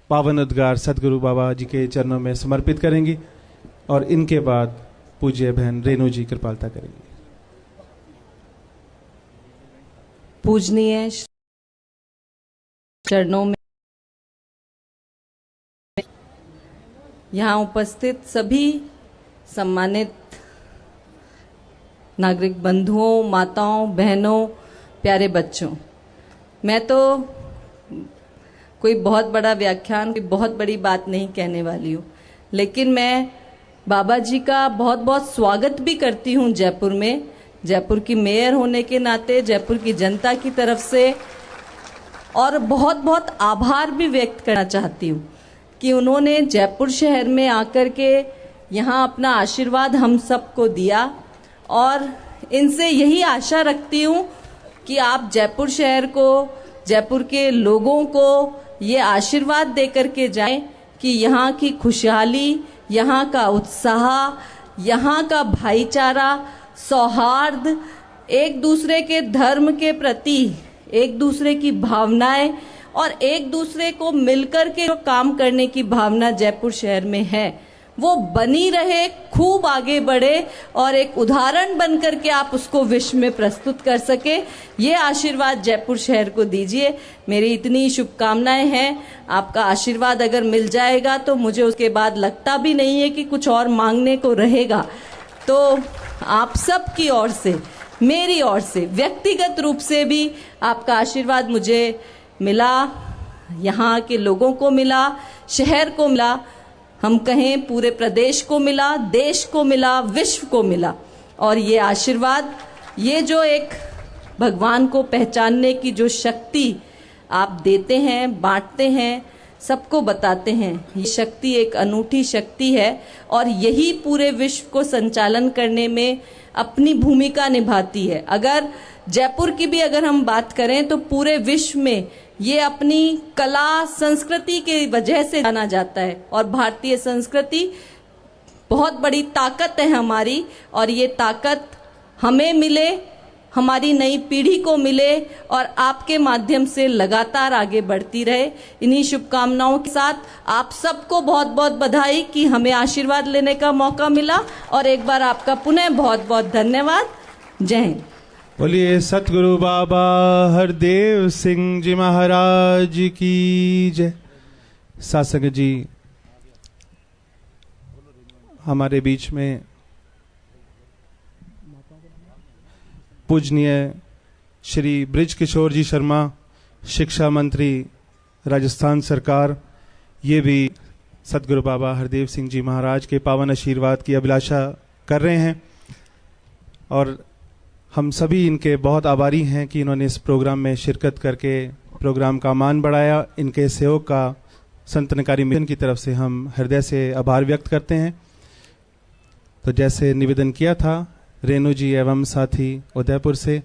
पावन उद्गार सदगुरु बाबा जी के चरणों में समर्पित करेंगी और इनके बाद पूज्य बहन रेणु जी कृपालता करेंगी। पूजनीय चरणों में यहाँ उपस्थित सभी सम्मानित नागरिक बंधुओं, माताओं, बहनों, प्यारे बच्चों, मैं तो कोई बहुत बड़ा व्याख्यान, कोई बहुत बड़ी बात नहीं कहने वाली हूँ, लेकिन मैं बाबा जी का बहुत बहुत स्वागत भी करती हूँ जयपुर में। जयपुर की मेयर होने के नाते, जयपुर की जनता की तरफ से, और बहुत बहुत आभार भी व्यक्त करना चाहती हूँ कि उन्होंने जयपुर शहर में आकर के यहाँ अपना आशीर्वाद हम सबको दिया। और इनसे यही आशा रखती हूँ कि आप जयपुर शहर को, जयपुर के लोगों को ये आशीर्वाद देकर के जाएं कि यहाँ की खुशहाली, यहाँ का उत्साह, यहाँ का भाईचारा, सौहार्द, एक दूसरे के धर्म के प्रति एक दूसरे की भावनाएं और एक दूसरे को मिलकर के जो काम करने की भावना जयपुर शहर में है वो बनी रहे, खूब आगे बढ़े और एक उदाहरण बनकर के आप उसको विश्व में प्रस्तुत कर सके। ये आशीर्वाद जयपुर शहर को दीजिए। मेरी इतनी शुभकामनाएं हैं। आपका आशीर्वाद अगर मिल जाएगा तो मुझे उसके बाद लगता भी नहीं है कि कुछ और मांगने को रहेगा। तो आप सब की ओर से, मेरी ओर से, व्यक्तिगत रूप से भी आपका आशीर्वाद मुझे मिला, यहाँ के लोगों को मिला, शहर को मिला, हम कहें पूरे प्रदेश को मिला, देश को मिला, विश्व को मिला। और ये आशीर्वाद, ये जो एक भगवान को पहचानने की जो शक्ति आप देते हैं, बांटते हैं, सबको बताते हैं, ये शक्ति एक अनूठी शक्ति है और यही पूरे विश्व को संचालन करने में अपनी भूमिका निभाती है। अगर जयपुर की भी अगर हम बात करें तो पूरे विश्व में ये अपनी कला, संस्कृति की वजह से जाना जाता है और भारतीय संस्कृति बहुत बड़ी ताकत है हमारी, और ये ताकत हमें मिले, हमारी नई पीढ़ी को मिले और आपके माध्यम से लगातार आगे बढ़ती रहे। इन्हीं शुभकामनाओं के साथ आप सबको बहुत बहुत बधाई कि हमें आशीर्वाद लेने का मौका मिला, और एक बार आपका पुनः बहुत बहुत धन्यवाद। जय हिंद। बोलिए सतगुरु बाबा हरदेव सिंह जी महाराज की जय। सासंग जी हमारे बीच में पूजनीय श्री बृज किशोर जी शर्मा, शिक्षा मंत्री राजस्थान सरकार, ये भी सतगुरु बाबा हरदेव सिंह जी महाराज के पावन आशीर्वाद की अभिलाषा कर रहे हैं और हम सभी इनके बहुत आभारी हैं कि इन्होंने इस प्रोग्राम में शिरकत करके प्रोग्राम का मान बढ़ाया। इनके सहयोग का संत निकारी मिशन की तरफ से हम हृदय से आभार व्यक्त करते हैं। तो जैसे निवेदन किया था, रेणु जी एवं साथी उदयपुर से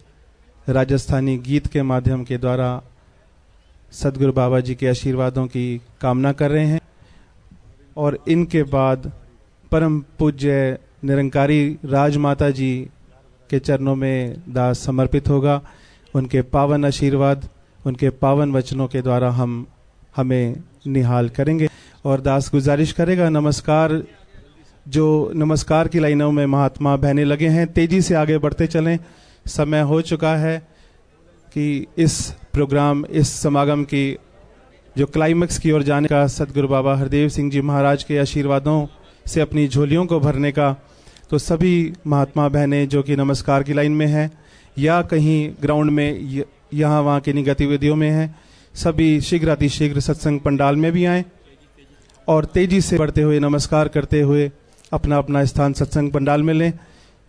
राजस्थानी गीत के माध्यम के द्वारा सदगुरु बाबा जी के आशीर्वादों की कामना कर रहे हैं और इनके बाद परम पूज्य निरंकारी राजमाता जी के चरणों में दास समर्पित होगा। उनके पावन आशीर्वाद, उनके पावन वचनों के द्वारा हमें निहाल करेंगे और दास गुजारिश करेगा, नमस्कार, जो नमस्कार की लाइनों में महात्मा बहने लगे हैं, तेजी से आगे बढ़ते चलें। समय हो चुका है कि इस प्रोग्राम, इस समागम की जो क्लाइमैक्स की ओर जाने का, सतगुरु बाबा हरदेव सिंह जी महाराज के आशीर्वादों से अपनी झोलियों को भरने का, तो सभी महात्मा बहनें जो कि नमस्कार की लाइन में हैं या कहीं ग्राउंड में यहाँ वहाँ की गतिविधियों में हैं, सभी शीघ्र अतिशीघ्र सत्संग पंडाल में भी आएँ और तेजी से बढ़ते हुए नमस्कार करते हुए अपना अपना स्थान सत्संग पंडाल में लें।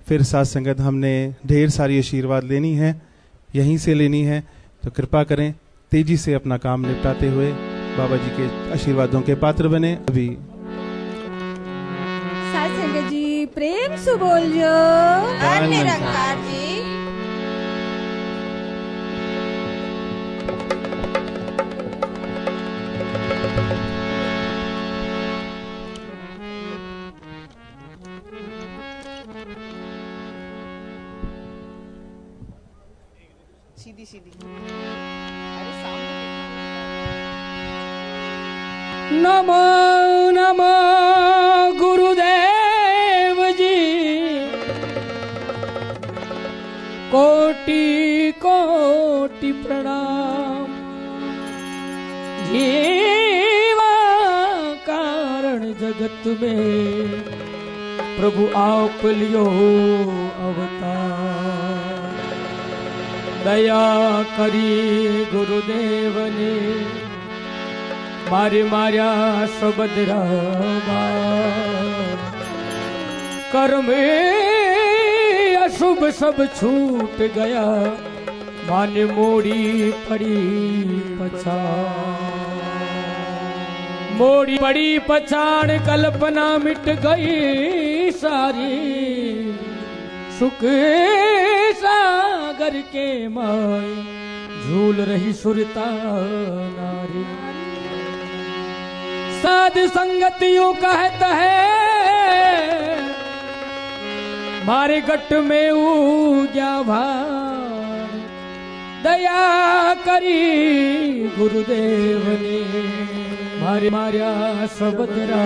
फिर साथ संगत हमने ढेर सारी आशीर्वाद लेनी है, यहीं से लेनी है, तो कृपा करें तेजी से अपना काम निपटाते हुए बाबा जी के आशीर्वादों के पात्र बने। अभी साथ संगत जी प्रेम से बोलियो निरंकार जी। सीधी सीधी, अरे सामने नमो नमो गुरुदेव जी, कोटि कोटि प्रणाम। जीवा कारण जगत में प्रभु आप लियो अवतार। दया करी गुरुदेव ने मारे मार्या सबदरा कर्म अशुभ सब छूट गया, माने मोड़ी पड़ी पछाड़। मोड़ी पड़ी पछाड़ कल्पना मिट गई सारी, सुख सागर के माय झूल रही सुरता नारी। साध संगत यूं कहता है, मारे गट में उग्या भार। दया करी गुरुदेव ने मारे मार्या सबदरा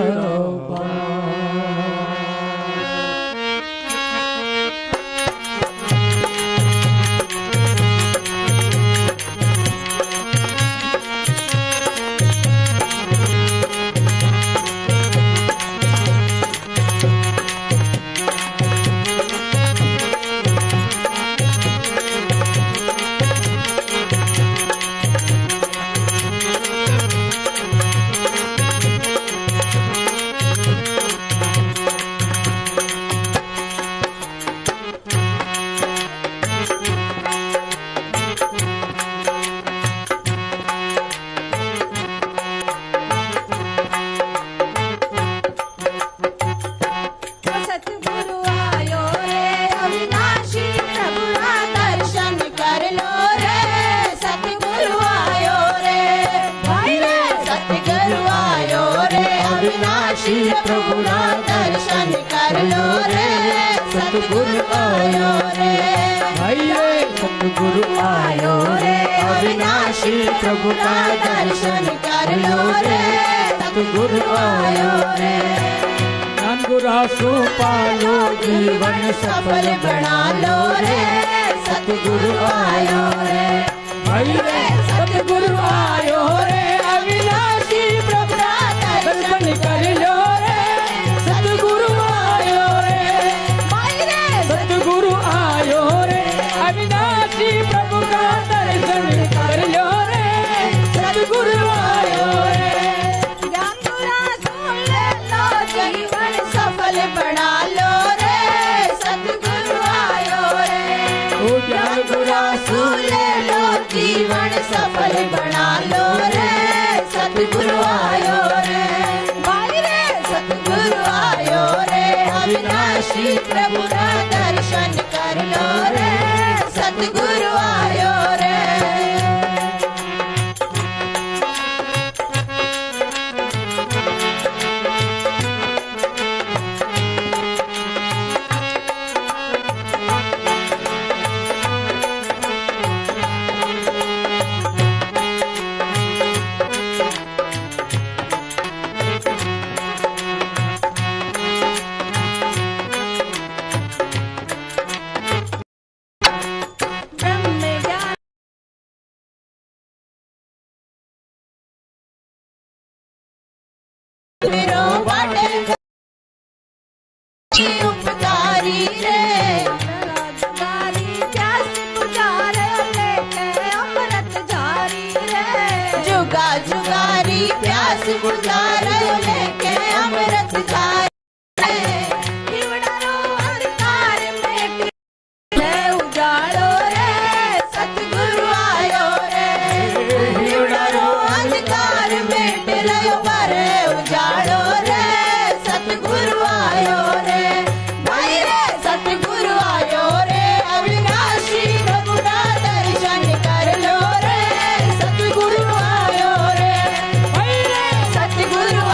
प्रभु ना दर्शन कर लो रे, सतगुरु आयो रे। भैया सतगुरु आयो रे, अविनाशी प्रभु का दर्शन कर लो रे, सतगुरु आयो रे। गुरासु पालो जीवन सफल बना लो रे, सतगुरु आयो रे। भैया सतगुरु आयो रे, अविनाशी प्रभु का दर्शन कर लो रे, सतगुरु आयो रे। सतगुरु आयो रे, अविनाशी प्रभु का दर्शन कर लो रे, सतगुरु आयो रे। जीवन सफल बना लो रे, सतगुरु आयो रे। ज्ञान गुरासु ले लो, जीवन सफल बना लो रे, सतगुरु आयो रे। भाई रे सतगुरु आयो रे, अविनाशी प्रभु का दर्शन कर लो रे, सतगुरु आयो रे। उपकारी रे जुगारी प्यास बुझारे लेके अमृत जारी रे। जुगा जुगारी प्यास बुझारे लेके अमृत जारी रे। हिवड़ारो अंधकार में उजाड़ो रे, सतगुरु आयो रे। हिवड़ारो अंधकार में बरे उजाड़ो रे, सतगुरु आयो रे। भाई रे सतगुरु आयो रे, अविनाशी प्रभु का दर्शन कर लो रे, सतगुरु आयो रे। भाई रे सतगुरु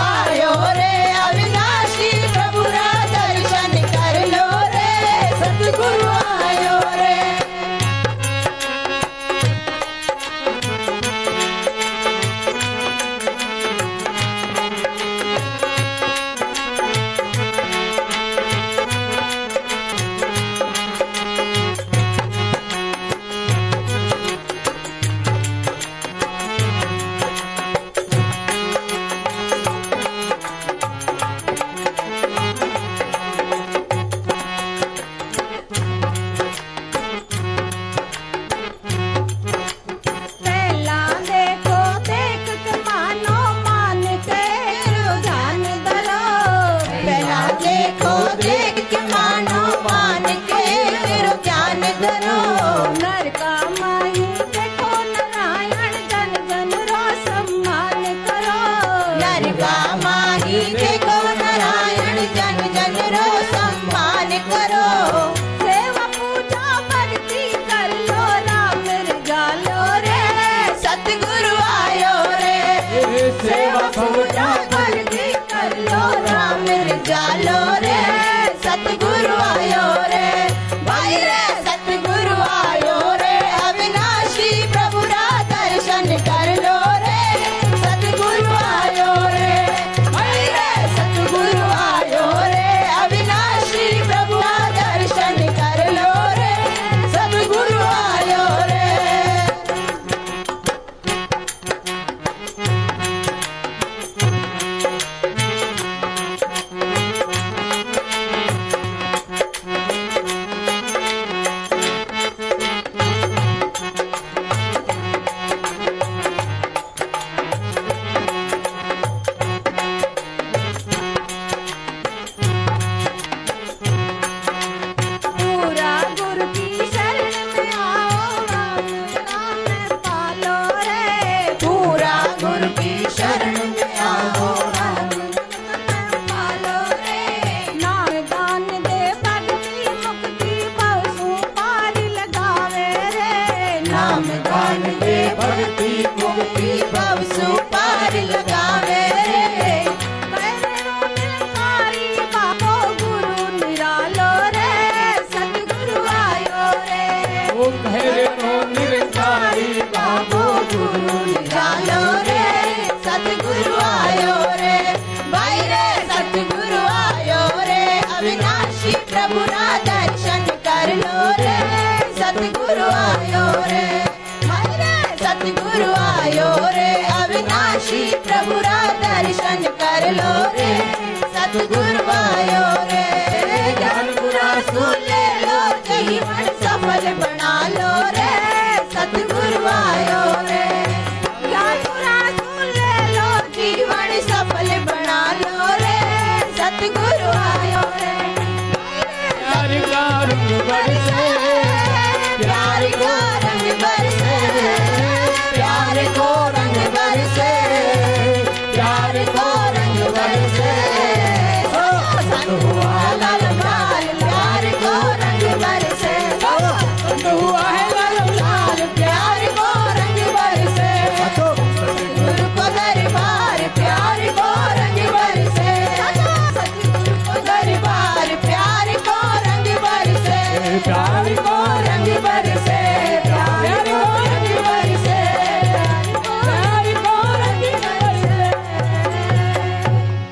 द्वारिका माही देखो नारायण जन जन रो सम्मान करो सेवा पूजा भक्ति कर लो राम रजालो रे सतगुरु आयो रे सेवा पूजा भक्ति कर लो राम रजालो रे सतगुरु आयो रे भाई रे सतगुरु आयो रे अविनाशी प्रभु रा दर्शन कर लो रे सतगुरु आयो रे भाई रे सतगुरु आयो रे अविनाशी प्रभु रा दर्शन कर लो रे सतगुरु आयो रे पूरा गुरु की शरण में आओ राम नाम पालो रे पूरा गुरु की शरण में आओ राम पालो रे नाम दान दे भक्ति मुक्ति बहु पारी लगावे रे नाम दान दे भक्ति मुक्ति भव सुपार लगावे रे पैरो निरंकारी बाबो गुरु निरालो रे सतगुरु आयो रे ओ कहरे नो निरंकारी बाबो गुरु निरालो रे सतगुरु आयो रे भाई रे सतगुरु आयो रे अविनाशी प्रभु रा दर्शन कर लो रे सतगुरु आयो रे भाई रे सतगुरु आयो रे अविनाशी प्रभु रा दर्शन कर लो रे सतगुरु आयो रे ज्ञान पूरा सुन ले लो जीवन सफल बना लो रे सतगुरु आयो रे ज्ञान पूरा सुन ले लो जीवन सफल बना लो रे सतगुरु आयो रे प्यार का रंग बरसे प्यार को रंग बरसे प्यार को रंग बरसे प्यार को रंग बरसे सन हुआ लाल लाल प्यार को रंग बरसे बंद हुआ है लाल लाल प्यार को रंग बरसे सतगुरु को दरबार प्यार को रंग बरसे सतगुरु को दरबार प्यार को रंग बरसे प्यार को रंग बरसे प्यार को रंग बरसे प्यार को रंग बरसे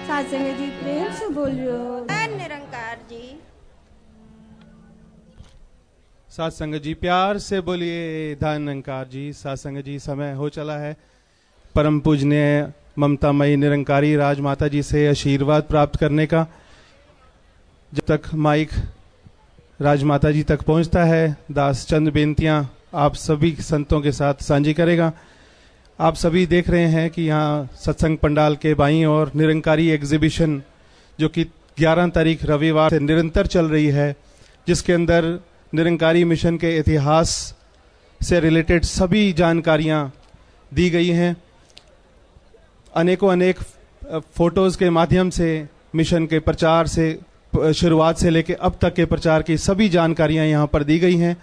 सासंग जी प्रेम से बोलियो निरंकार जी सात संगत जी प्यार से बोलिए धन निरंकार जी। सात संगत जी समय हो चला है परम पूजनीय ममतामयी निरंकारी राजमाता जी से आशीर्वाद प्राप्त करने का। जब तक माइक राजमाता जी तक पहुंचता है दास चंद बेनतियां आप सभी संतों के साथ साझी करेगा। आप सभी देख रहे हैं कि यहाँ सत्संग पंडाल के बाईं और निरंकारी एग्जीबिशन जो कि 11 तारीख रविवार से निरंतर चल रही है, जिसके अंदर निरंकारी मिशन के इतिहास से रिलेटेड सभी जानकारियां दी गई हैं। अनेक फोटोज़ के माध्यम से मिशन के प्रचार से शुरुआत से लेकर अब तक के प्रचार की सभी जानकारियां यहां पर दी गई हैं।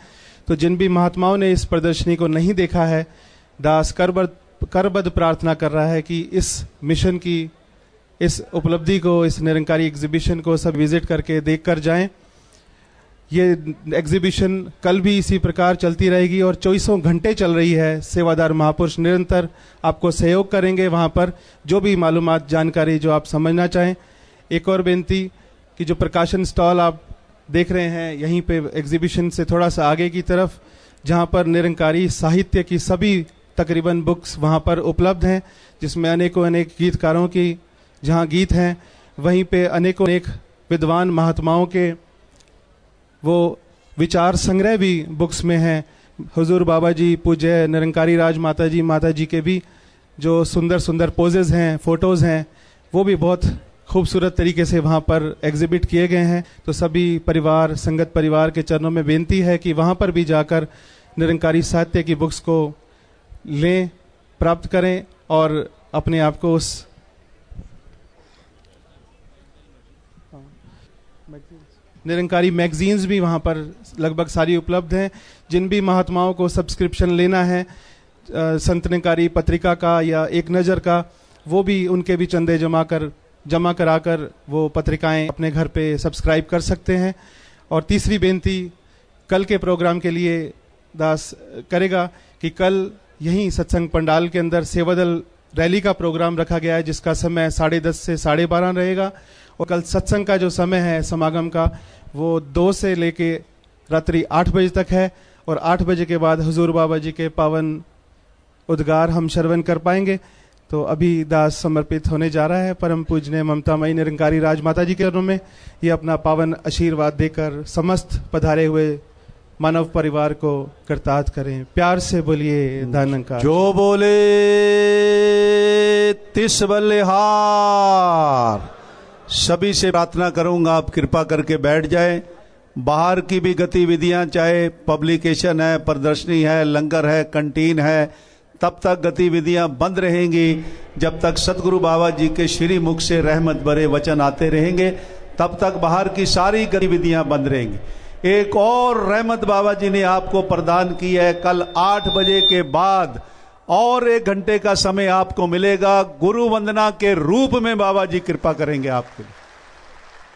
तो जिन भी महात्माओं ने इस प्रदर्शनी को नहीं देखा है, दास करबद्ध प्रार्थना कर रहा है कि इस मिशन की इस उपलब्धि को, इस निरंकारी एग्जीबिशन को सब विजिट करके देख कर जाएं। ये एग्जीबिशन कल भी इसी प्रकार चलती रहेगी और 24 घंटे चल रही है। सेवादार महापुरुष निरंतर आपको सहयोग करेंगे वहाँ पर, जो भी मालूमात जानकारी जो आप समझना चाहें। एक और बेनती कि जो प्रकाशन स्टॉल आप देख रहे हैं यहीं पे एग्जीबिशन से थोड़ा सा आगे की तरफ, जहाँ पर निरंकारी साहित्य की सभी तकरीबन बुक्स वहाँ पर उपलब्ध हैं, जिसमें अनेक गीतकारों की जहाँ गीत हैं, वहीं पे अनेक विद्वान महात्माओं के वो विचार संग्रह भी बुक्स में हैं। हुजूर बाबा जी, पूज्य निरंकारी राज माता जी के भी जो सुंदर सुंदर पोजेज हैं, फोटोज़ हैं, वो भी बहुत खूबसूरत तरीके से वहाँ पर एग्जिबिट किए गए हैं। तो सभी परिवार, संगत परिवार के चरणों में बेनती है कि वहाँ पर भी जाकर निरंकारी साहित्य की बुक्स को लें, प्राप्त करें और अपने आप को उस निरंकारी मैगजीन्स भी वहाँ पर लगभग सारी उपलब्ध हैं। जिन भी महात्माओं को सब्सक्रिप्शन लेना है संत निरंकारी पत्रिका का या एक नज़र का, वो भी उनके भी चंदे जमा कराकर वो पत्रिकाएं अपने घर पे सब्सक्राइब कर सकते हैं। और तीसरी बेनती कल के प्रोग्राम के लिए दास करेगा कि कल यहीं सत्संग पंडाल के अंदर सेवादल रैली का प्रोग्राम रखा गया है, जिसका समय 10:30 से 12:30 रहेगा। और कल सत्संग का जो समय है समागम का, वो 2 से लेके रात्रि 8 बजे तक है। और 8 बजे के बाद हुजूर बाबा जी के पावन उद्गार हम श्रवण कर पाएंगे। तो अभी दास समर्पित होने जा रहा है परम पूजनीय ममतामयी निरंकारी राजमाता जी के चरणों में। ये अपना पावन आशीर्वाद देकर समस्त पधारे हुए मानव परिवार को कृतार्थ करें। प्यार से बोलिए दानंकार। जो बोले तिस बल्लेहार। सभी से प्रार्थना करूंगा आप कृपा करके बैठ जाएं। बाहर की भी गतिविधियां, चाहे पब्लिकेशन है, प्रदर्शनी है, लंगर है, कंटीन है, तब तक गतिविधियां बंद रहेंगी जब तक सतगुरु बाबा जी के श्री मुख से रहमत भरे वचन आते रहेंगे। तब तक बाहर की सारी गतिविधियां बंद रहेंगी। एक और रहमत बाबा जी ने आपको प्रदान की है। कल 8 बजे के बाद और 1 घंटे का समय आपको मिलेगा। गुरु वंदना के रूप में बाबा जी कृपा करेंगे आपके लिए।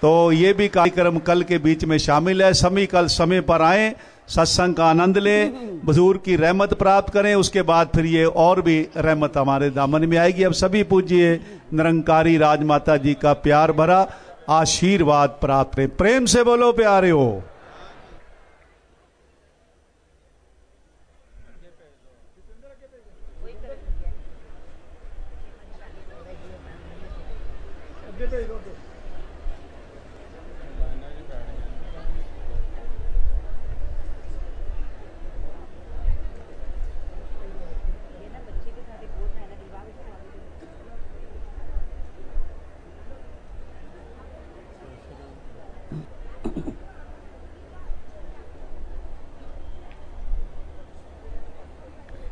तो ये भी कार्यक्रम कल के बीच में शामिल है। सभी कल समय पर आए, सत्संग का आनंद लें, बुजुर्ग की रहमत प्राप्त करें। उसके बाद फिर ये और भी रहमत हमारे दामन में आएगी। अब सभी पूज्य निरंकारी राजमाता जी का प्यार भरा आशीर्वाद प्राप्त करें। प्रेम से बोलो प्यारे हो।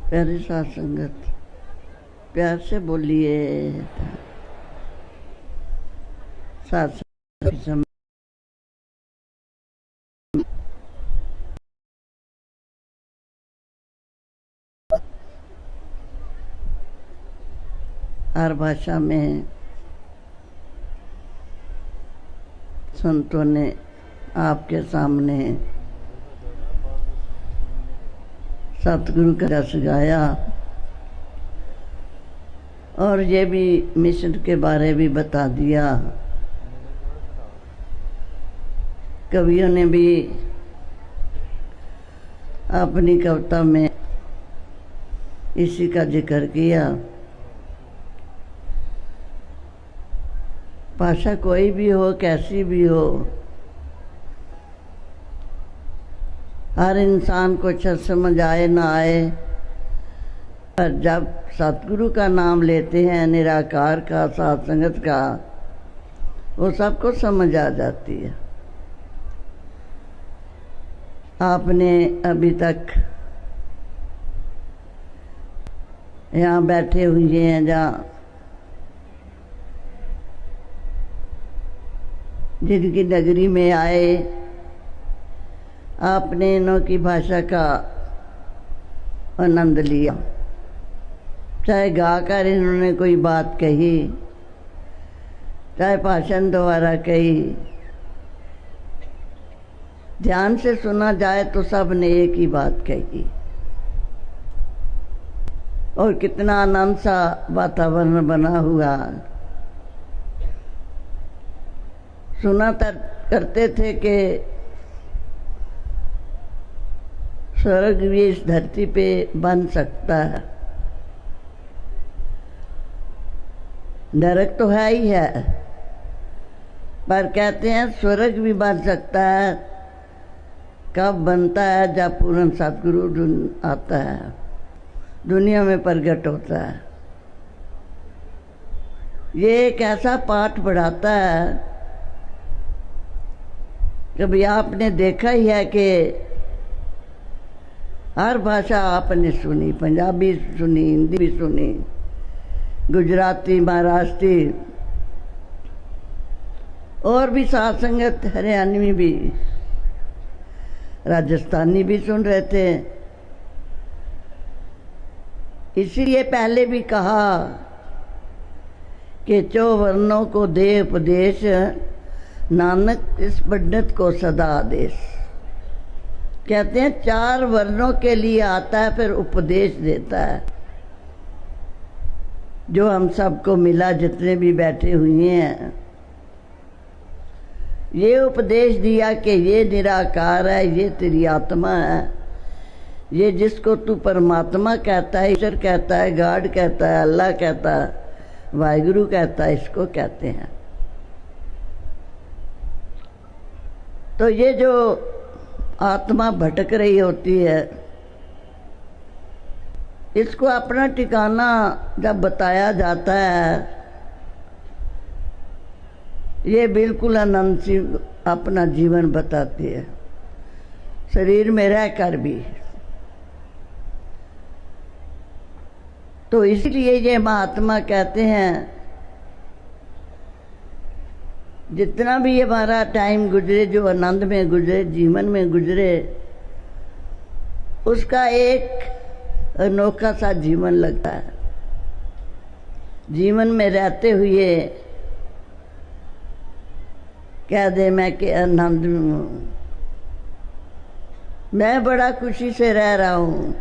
प्यारी साथ संगत, प्यार से बोलिए। साथ संगत हर भाषा में संतों ने आपके सामने सतगुरु का रस गाया और ये भी मिशन के बारे भी बता दिया। कवियों ने भी अपनी कविता में इसी का जिक्र किया। भाषा कोई भी हो, कैसी भी हो, हर इंसान को अच्छा समझ आए ना आए, पर जब सतगुरु का नाम लेते हैं, निराकार का, साथ संगत का, वो सबको समझ आ जाती है। आपने अभी तक यहाँ बैठे हुए हैं, जहाँ जिनकी नगरी में आए, आपने इन्हों की भाषा का आनंद लिया। चाहे गाकर इन्होंने कोई बात कही, चाहे भाषण द्वारा कही, ध्यान से सुना जाए तो सब ने एक ही बात कही। और कितना आनंद सा वातावरण बना हुआ। सुना करते थे कि स्वर्ग भी इस धरती पे बन सकता है। नरक तो है ही है, पर कहते हैं स्वर्ग भी बन सकता है। कब बनता है? जब पूर्ण सतगुरु आता है, दुनिया में प्रकट होता है। ये एक ऐसा पाठ बढ़ाता है। कभी आपने देखा ही है कि हर भाषा आपने सुनी, पंजाबी सुनी, हिंदी भी सुनी, गुजराती, महाराष्ट्री, और भी साथ संगत हरियाणवी भी, राजस्थानी भी सुन रहे थे। इसीलिए पहले भी कहा कि 4 वर्णों को दे उपदेश, नानक इस पंडित को सदा आदेश। कहते हैं 4 वर्णों के लिए आता है, फिर उपदेश देता है। जो हम सबको मिला, जितने भी बैठे हुए हैं, ये उपदेश दिया कि ये निराकार है, ये तेरी आत्मा है, ये जिसको तू परमात्मा कहता है, ईश्वर कहता है, गॉड कहता है, अल्लाह कहता है, वाहिगुरु कहता है, इसको कहते हैं। तो ये जो आत्मा भटक रही होती है, इसको अपना ठिकाना जब बताया जाता है, ये बिल्कुल आनंद से अपना जीवन बताती है, शरीर में रहकर भी। तो इसलिए ये महात्मा कहते हैं जितना भी हमारा टाइम गुजरे, जो आनंद में गुजरे, जीवन में गुजरे, उसका एक अनोखा सा जीवन लगता है। जीवन में रहते हुए कह दे मैं कि आनंद में हूँ, मैं बड़ा खुशी से रह रहा हूँ,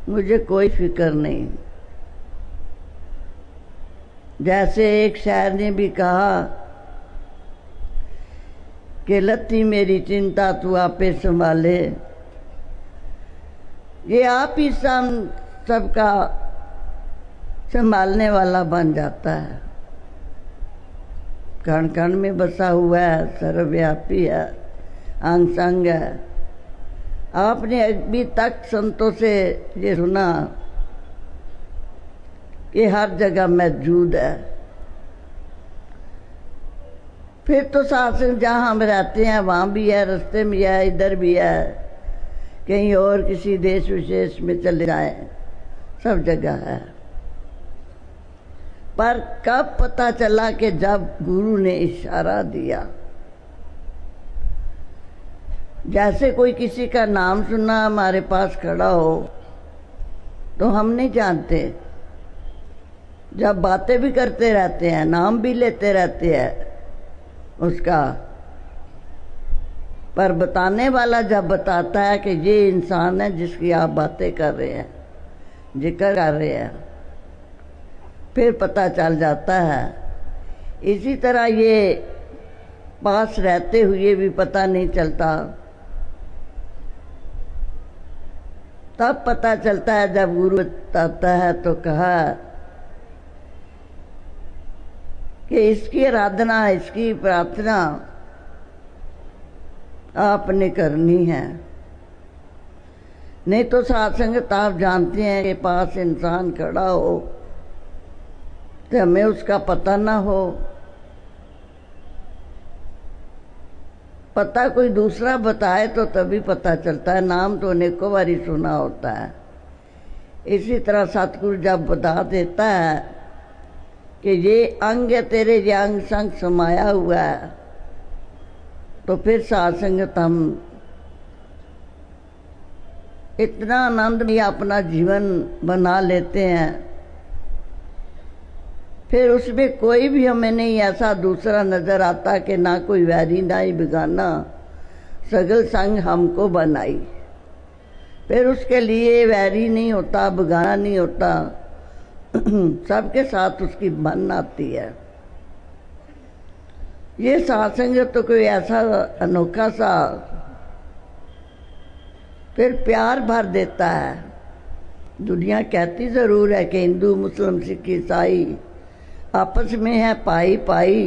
मुझे कोई फिक्र नहीं। जैसे एक शायर ने भी कहा कि लती मेरी चिंता तू आपे संभाले, ये आप ही सबका संभालने वाला बन जाता है। कण कण में बसा हुआ है, सर्वव्यापी है, अंग संग है। आपने अभी तक संतों से ये सुना कि हर जगह मौजूद है। फिर तो शासन जहाँ हम रहते हैं वहाँ भी है, रास्ते में है, इधर भी है, कहीं और किसी देश विशेष में चले जाएं, सब जगह है। पर कब पता चला कि जब गुरु ने इशारा दिया। जैसे कोई किसी का नाम सुना हमारे पास खड़ा हो तो हम नहीं जानते, जब बातें भी करते रहते हैं, नाम भी लेते रहते हैं उसका, पर बताने वाला जब बताता है कि ये इंसान है जिसकी आप बातें कर रहे हैं, जिक्र कर रहे हैं, फिर पता चल जाता है। इसी तरह ये पास रहते हुए भी पता नहीं चलता, तब पता चलता है जब गुरु बताता है। तो कहा कि इसकी आराधना, इसकी प्रार्थना आपने करनी है, नहीं तो साथ संगत आप जानते हैं कि पास इंसान खड़ा हो तो हमें उसका पता ना हो, पता कोई दूसरा बताए तो तभी पता चलता है। नाम तो अनेकों बारी सुना होता है। इसी तरह सतगुरु जब बता देता है कि ये अंग है तेरे, ये अंग संग समाया हुआ है, तो फिर साथ संगत हम इतना आनंद में अपना जीवन बना लेते हैं, फिर उसमें कोई भी हमें नहीं ऐसा दूसरा नजर आता कि ना कोई वैरी ना ही बेगाना, सगल संग हमको बनाई। फिर उसके लिए वैरी नहीं होता, बेगाना नहीं होता, सबके साथ उसकी बन आती है। ये सत्संग तो कोई ऐसा अनोखा सा फिर प्यार भर देता है। दुनिया कहती ज़रूर है कि हिंदू मुस्लिम सिख ईसाई आपस में है पाई पाई,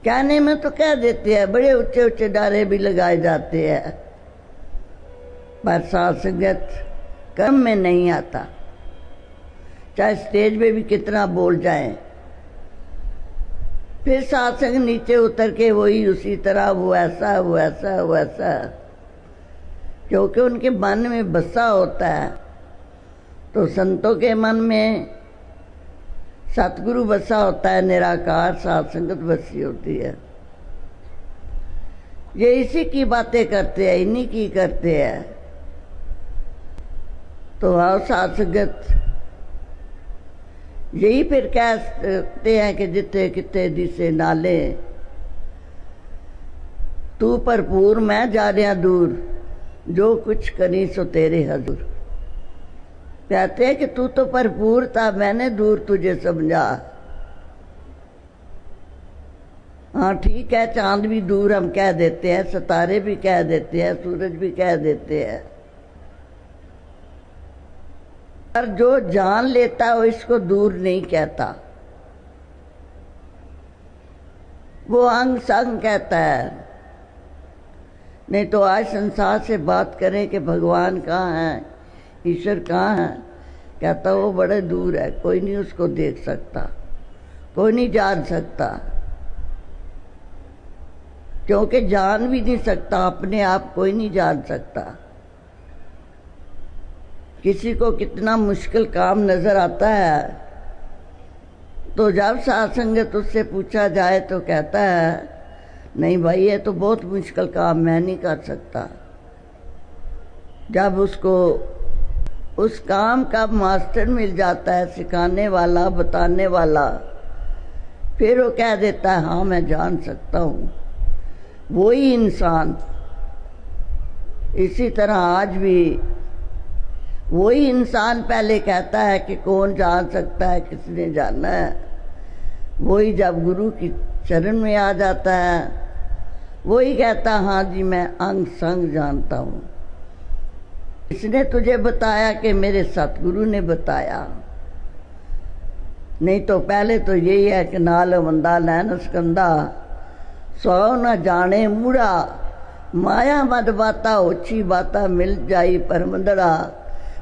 कहने में तो कह देते हैं, बड़े ऊंचे ऊंचे नारे भी लगाए जाते हैं, पर सत्संगत कर्म में नहीं आता। चाहे स्टेज पे भी कितना बोल जाएं, फिर सत्संग नीचे उतर के वही उसी तरह वो ऐसा वो ऐसा वो ऐसा, क्योंकि उनके मन में बसा होता है। तो संतों के मन में सतगुरु बसा होता है निराकार, साध संगत बसी होती है। ये इसी की बातें करते हैं, इन्हीं की करते हैं। तो आओ साध संगत, यही फिर कहते हैं कि जिथे किथे दिसे नाले, तू भरपूर मैं जा रहा दूर, जो कुछ करी सो तेरे हजूर। कहते हैं कि तू तो भरपूर था, मैंने दूर तुझे समझा। हाँ ठीक है, चांद भी दूर हम कह देते हैं, सितारे भी कह देते हैं, सूरज भी कह देते हैं, पर जो जान लेता है वो इसको दूर नहीं कहता, वो अंग संग कहता है। नहीं तो आज संसार से बात करें कि भगवान कहाँ है, ईश्वर कहाँ है, कहता वो बड़े दूर है, कोई नहीं उसको देख सकता, कोई नहीं जान सकता, क्योंकि जान भी नहीं सकता अपने आप, कोई नहीं जान सकता। किसी को कितना मुश्किल काम नजर आता है तो जब साध संगत उससे पूछा जाए तो कहता है नहीं भाई ये तो बहुत मुश्किल काम, मैं नहीं कर सकता। जब उसको उस काम का मास्टर मिल जाता है, सिखाने वाला, बताने वाला, फिर वो कह देता है हाँ मैं जान सकता हूँ। वही इंसान, इसी तरह आज भी वही इंसान पहले कहता है कि कौन जान सकता है, किसने जाना है। वही जब गुरु की चरण में आ जाता है वही कहता हाँ जी मैं अंग संग जानता हूँ। इसने तुझे बताया कि मेरे सतगुरु ने बताया। नहीं तो पहले तो यही है कि नाल बंदा नैन स्कंदा, सौ न जाने मुड़ा, माया मद बाता ओछी बाता, मिल जाई परमंदड़ा,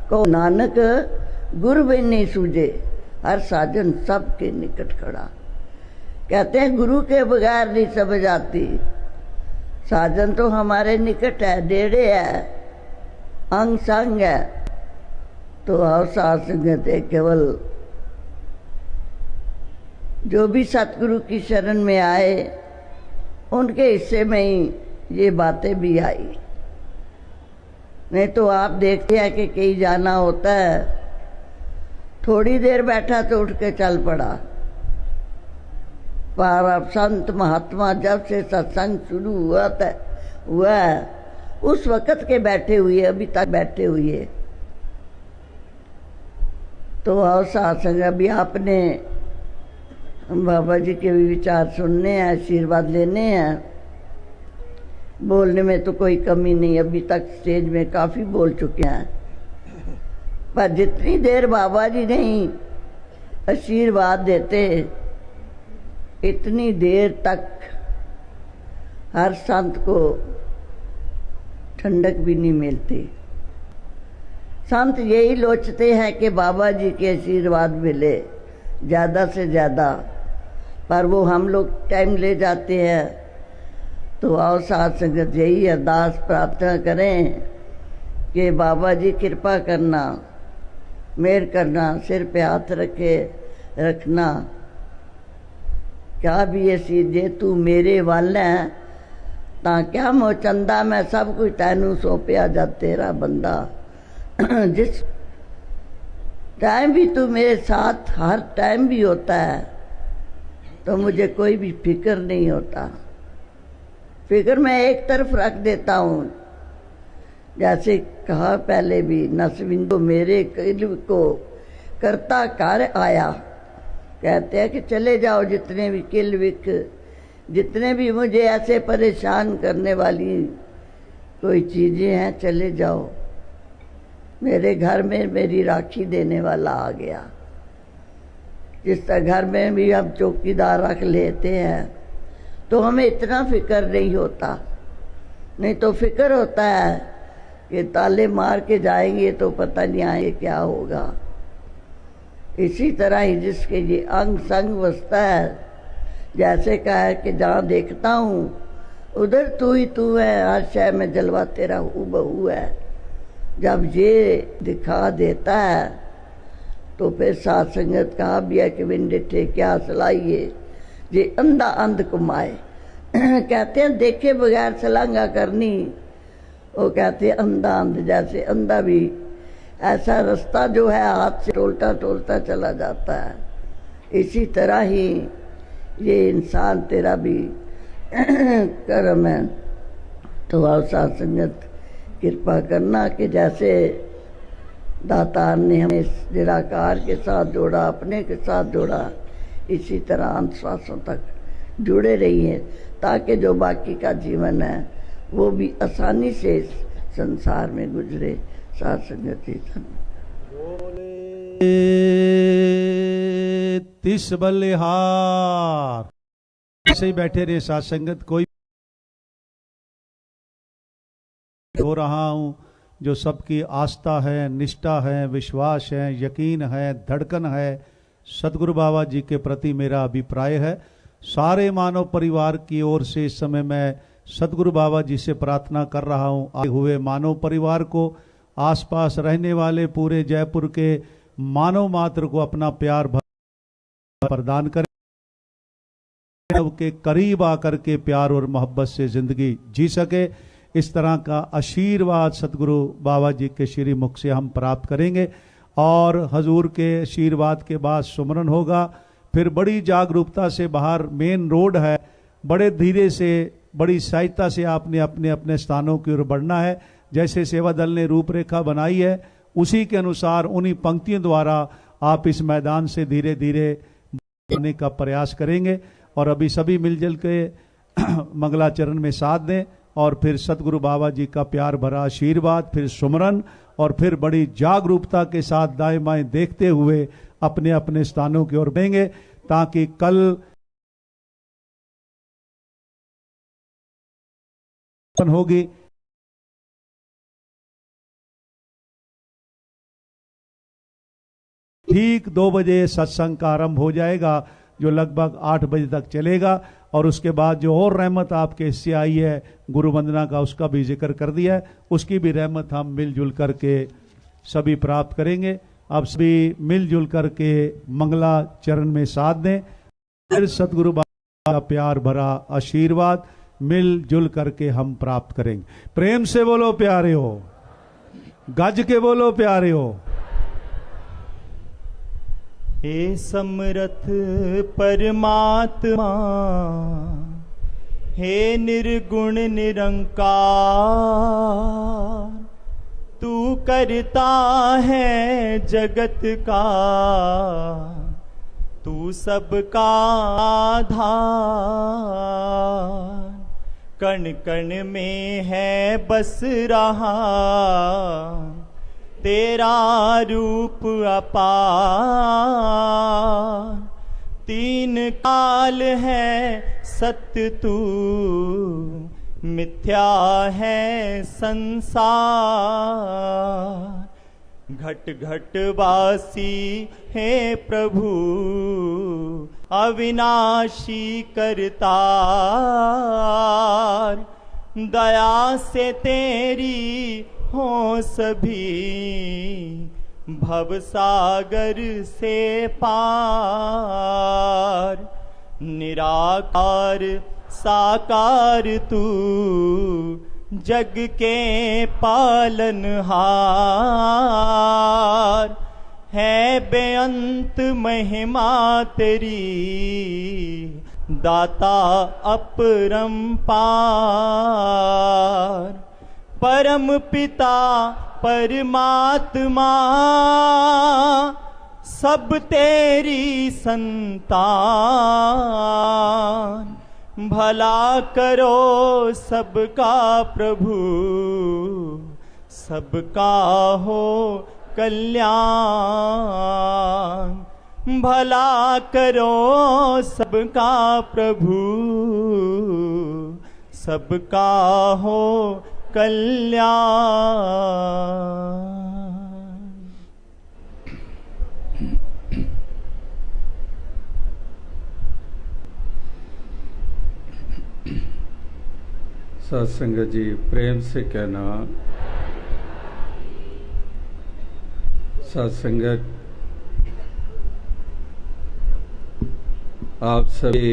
को नानक गुरु बिन नहीं सूझे, हर साजन सबके निकट खड़ा। कहते हैं गुरु के बगैर नहीं समझ आती, साजन तो हमारे निकट है, डेढ़े है, अंग संग है। तो आओ साध संगत केवल जो भी सतगुरु की शरण में आए उनके हिस्से में ही ये बातें भी आई। नहीं तो आप देखते हैं कि कहीं जाना होता है, थोड़ी देर बैठा तो उठ के चल पड़ा। पर अब संत महात्मा जब से सत्संग शुरू हुआ है उस वक़्त के बैठे हुए, अभी तक बैठे हुए। तो और साथ संग अभी आपने बाबा जी के भी विचार सुनने हैं, आशीर्वाद लेने हैं। बोलने में तो कोई कमी नहीं, अभी तक स्टेज में काफ़ी बोल चुके हैं, पर जितनी देर बाबा जी नहीं आशीर्वाद देते इतनी देर तक हर संत को ठंडक भी नहीं मिलती। संत यही लोचते हैं कि बाबा जी के आशीर्वाद मिले ज़्यादा से ज़्यादा, पर वो हम लोग टाइम ले जाते हैं। तो आओ साथ संगत यही अरदास प्रार्थना करें कि बाबा जी कृपा करना, मेहर करना, सिर पे हाथ रखना। क्या भी ऐसी जे तू मेरे वाल है तां क्या मोचंदा, मैं सब कुछ तैनू सौंपिया जा तेरा बंदा। जिस टाइम भी तू मेरे साथ हर टाइम भी होता है तो मुझे कोई भी फिक्र नहीं होता। फिक्र मैं एक तरफ रख देता हूँ। जैसे कहा पहले भी, नसविंदो मेरे किल को करता कर आया। कहते हैं कि चले जाओ जितने भी किल विक, जितने भी मुझे ऐसे परेशान करने वाली कोई चीज़ें हैं, चले जाओ। मेरे घर में मेरी राखी देने वाला आ गया। जिस तरह घर में भी हम चौकीदार रख लेते हैं तो हमें इतना फिक्र नहीं होता। नहीं तो फिक्र होता है कि ताले मार के जाएंगे तो पता नहीं आए क्या होगा। इसी तरह ही जिसके ये अंग संग बसता है, जैसे कहा है कि जहाँ देखता हूँ उधर तू ही तू है, हर शय में जलवा तेरा हूबहू है। जब ये दिखा देता है तो फिर साध संगत कहा भी है कि बिन डिठे क्या सलाइए जे अंधा अंध कुमाए। कहते हैं देखे बगैर सलांगा करनी, वो कहते हैं अंधा अंध, जैसे अंधा भी ऐसा रास्ता जो है हाथ से टोलता टोलता चला जाता है, इसी तरह ही ये इंसान तेरा भी कर्म है। तो आओ साध संगत कृपा करना कि जैसे दातार ने हमें इस निराकार के साथ जोड़ा, अपने के साथ जोड़ा, इसी तरह अंत श्वासों तक जुड़े रहिए, ताकि जो बाकी का जीवन है वो भी आसानी से इस संसार में गुजरे। साध संगत ही तिस बलिहार ऐसे ही बैठे रहे साध संगत। कोई हो रहा हूं जो सबकी आस्था है, निष्ठा है, विश्वास है, यकीन है, धड़कन है, सदगुरु बाबा जी के प्रति मेरा अभिप्राय है। सारे मानव परिवार की ओर से इस समय मैं सदगुरु बाबा जी से प्रार्थना कर रहा हूं, आए हुए मानव परिवार को, आसपास रहने वाले पूरे जयपुर के मानव मात्र को अपना प्यार प्रदान करें, के करीब आकर के प्यार और मोहब्बत से जिंदगी जी सके। इस तरह का आशीर्वाद सदगुरु बाबा जी के श्री मुख से हम प्राप्त करेंगे। और हजूर के आशीर्वाद के बाद सुमरन होगा, फिर बड़ी जागरूकता से बाहर मेन रोड है, बड़े धीरे से बड़ी सहायता से आपने अपने अपने स्थानों की ओर बढ़ना है। जैसे सेवा दल ने रूपरेखा बनाई है उसी के अनुसार उन्हीं पंक्तियों द्वारा आप इस मैदान से धीरे धीरे बढ़ने का प्रयास करेंगे। और अभी सभी मिलजुल के मंगलाचरण में साथ दें और फिर सतगुरु बाबा जी का प्यार भरा आशीर्वाद, फिर सुमरन और फिर बड़ी जागरूकता के साथ दाएं बाएं देखते हुए अपने अपने स्थानों की ओर बढ़ेंगे, ताकि कल होगी। ठीक 2 बजे सत्संग का आरंभ हो जाएगा, जो लगभग 8 बजे तक चलेगा। और उसके बाद जो और रहमत आपके हिस्से आई है गुरु वंदना का, उसका भी जिक्र कर दिया है, उसकी भी रहमत हम मिलजुल करके सभी प्राप्त करेंगे। अब सभी मिलजुल करके मंगला चरण में साथ दें, फिर सतगुरु बाबा का प्यार भरा आशीर्वाद मिलजुल करके हम प्राप्त करेंगे। प्रेम से बोलो प्यारे हो, गज के बोलो प्यारे हो। हे समर्थ परमात्मा, हे निर्गुण निरंकार, तू करता है जगत का, तू सबका आधार, कण कण में है बस रहा तेरा रूप अपार। 3 काल है सत्य तू, मिथ्या है संसार, घट घट वासी हे प्रभु, अविनाशी करतार, दया से तेरी हो सभी भव सागर से पार। निराकार साकार तू, जग के पालनहार, है बेअंत महिमा तेरी, दाता अपरंपार। परम पिता परमात्मा, सब तेरी संतान, भला करो सबका प्रभु, सबका हो कल्याण। भला करो सबका प्रभु, सबका हो कल्याण। सत्संग जी प्रेम से कहना, सत्संगत आप सभी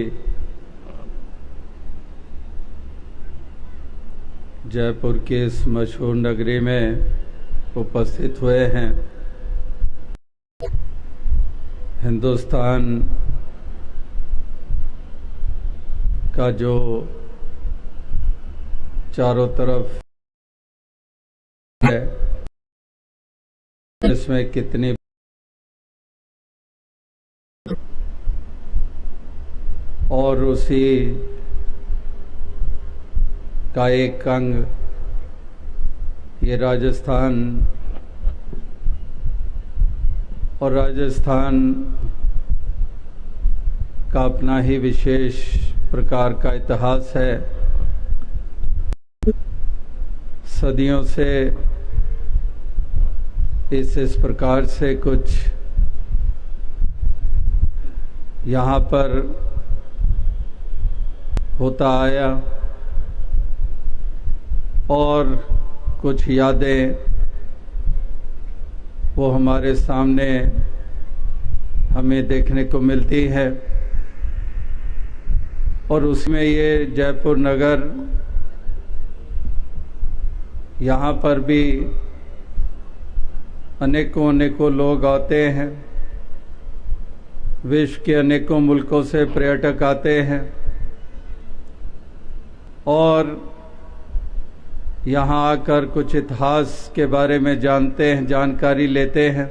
जयपुर के इस मशहूर नगरी में उपस्थित हुए हैं। हिंदुस्तान का जो चारों तरफ है, इसमें कितनी और उसी का एक अंग ये राजस्थान, और राजस्थान का अपना ही विशेष प्रकार का इतिहास है। सदियों से इस प्रकार से कुछ यहाँ पर होता आया और कुछ यादें वो हमारे सामने हमें देखने को मिलती है। और उसमें ये जयपुर नगर, यहाँ पर भी अनेकों अनेकों लोग आते हैं। विश्व के अनेकों मुल्कों से पर्यटक आते हैं और यहाँ आकर कुछ इतिहास के बारे में जानते हैं, जानकारी लेते हैं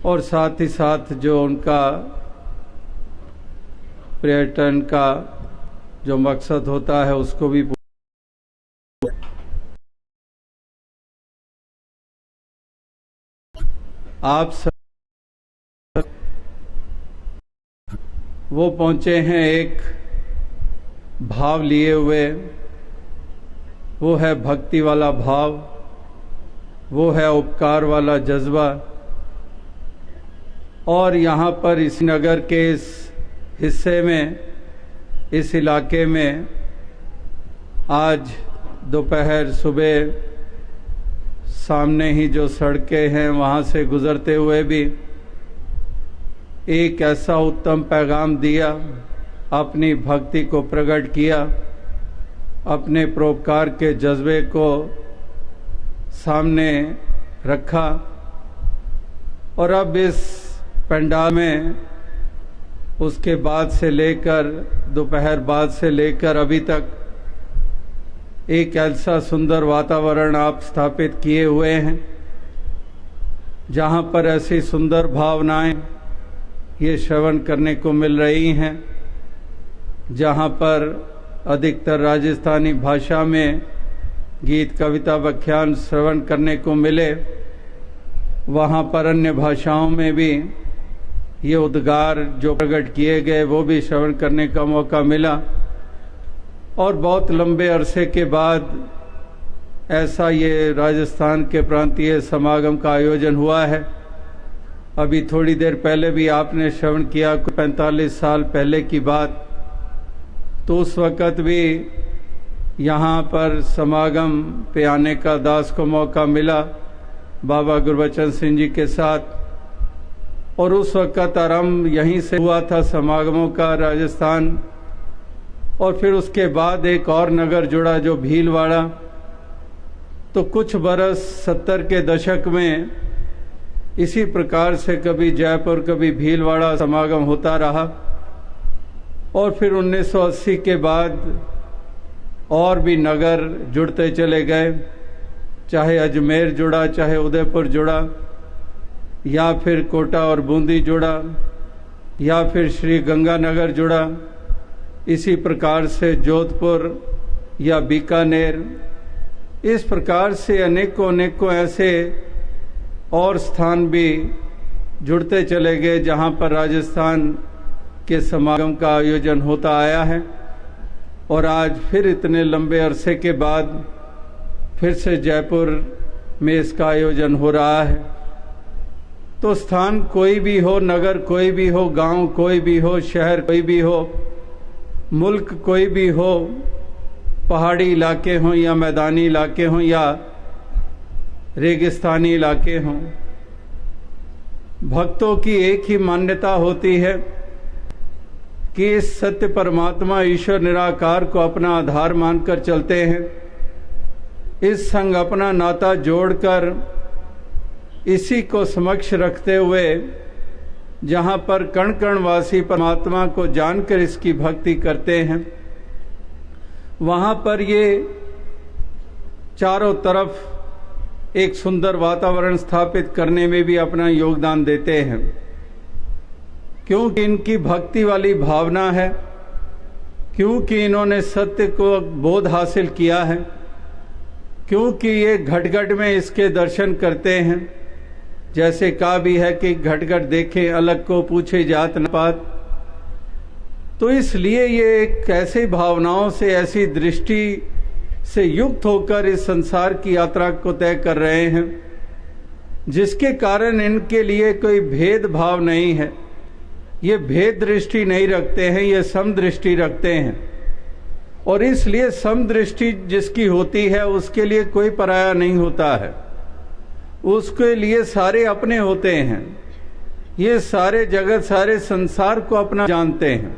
और साथ ही साथ जो उनका पर्यटन का जो मकसद होता है उसको भी आप सब वो पहुंचे हैं एक भाव लिए हुए। वो है भक्ति वाला भाव, वो है उपकार वाला जज्बा। और यहाँ पर इस नगर के इस हिस्से में, इस इलाके में आज दोपहर सुबह सामने ही जो सड़कें हैं वहाँ से गुजरते हुए भी एक ऐसा उत्तम पैगाम दिया, अपनी भक्ति को प्रकट किया, अपने परोपकार के जज्बे को सामने रखा। और अब इस पंडाल में उसके बाद से लेकर दोपहर बाद से लेकर अभी तक एक ऐसा सुंदर वातावरण आप स्थापित किए हुए हैं जहाँ पर ऐसी सुंदर भावनाएं ये श्रवण करने को मिल रही हैं, जहाँ पर अधिकतर राजस्थानी भाषा में गीत कविता व्याख्यान श्रवण करने को मिले। वहाँ पर अन्य भाषाओं में भी ये उद्गार जो प्रकट किए गए वो भी श्रवण करने का मौका मिला। और बहुत लंबे अरसे के बाद ऐसा ये राजस्थान के प्रांतीय समागम का आयोजन हुआ है। अभी थोड़ी देर पहले भी आपने श्रवण किया 45 साल पहले की बात। तो उस वक़्त भी यहाँ पर समागम पे आने का दास को मौका मिला बाबा गुरबचन सिंह जी के साथ। और उस वक़्त आरंभ यहीं से हुआ था समागमों का राजस्थान। और फिर उसके बाद एक और नगर जुड़ा जो भीलवाड़ा। तो कुछ बरस 70 के दशक में इसी प्रकार से कभी जयपुर कभी भीलवाड़ा समागम होता रहा। और फिर 1980 के बाद और भी नगर जुड़ते चले गए, चाहे अजमेर जुड़ा, चाहे उदयपुर जुड़ा, या फिर कोटा और बूंदी जुड़ा, या फिर श्री गंगानगर जुड़ा। इसी प्रकार से जोधपुर या बीकानेर, इस प्रकार से अनेकों अनेकों ऐसे और स्थान भी जुड़ते चले गए जहाँ पर राजस्थान के समागम का आयोजन होता आया है। और आज फिर इतने लंबे अरसे के बाद फिर से जयपुर में इसका आयोजन हो रहा है। तो स्थान कोई भी हो, नगर कोई भी हो, गांव कोई भी हो, शहर कोई भी हो, मुल्क कोई भी हो, पहाड़ी इलाके हों या मैदानी इलाके हों या रेगिस्तानी इलाके हों, भक्तों की एक ही मान्यता होती है कि इस सत्य परमात्मा ईश्वर निराकार को अपना आधार मानकर चलते हैं। इस संग अपना नाता जोड़कर इसी को समक्ष रखते हुए जहाँ पर कण कण वासी परमात्मा को जानकर इसकी भक्ति करते हैं, वहाँ पर ये चारों तरफ एक सुंदर वातावरण स्थापित करने में भी अपना योगदान देते हैं, क्योंकि इनकी भक्ति वाली भावना है, क्योंकि इन्होंने सत्य को बोध हासिल किया है, क्योंकि ये घट घट में इसके दर्शन करते हैं। जैसे कहा भी है कि घट घट देखे अलग को पूछे जात न पात। तो इसलिए ये एक ऐसी भावनाओं से, ऐसी दृष्टि से युक्त होकर इस संसार की यात्रा को तय कर रहे हैं, जिसके कारण इनके लिए कोई भेदभाव नहीं है। ये भेद दृष्टि नहीं रखते हैं, ये समदृष्टि रखते हैं। और इसलिए समदृष्टि जिसकी होती है उसके लिए कोई पराया नहीं होता है, उसके लिए सारे अपने होते हैं। ये सारे जगत, सारे संसार को अपना जानते हैं।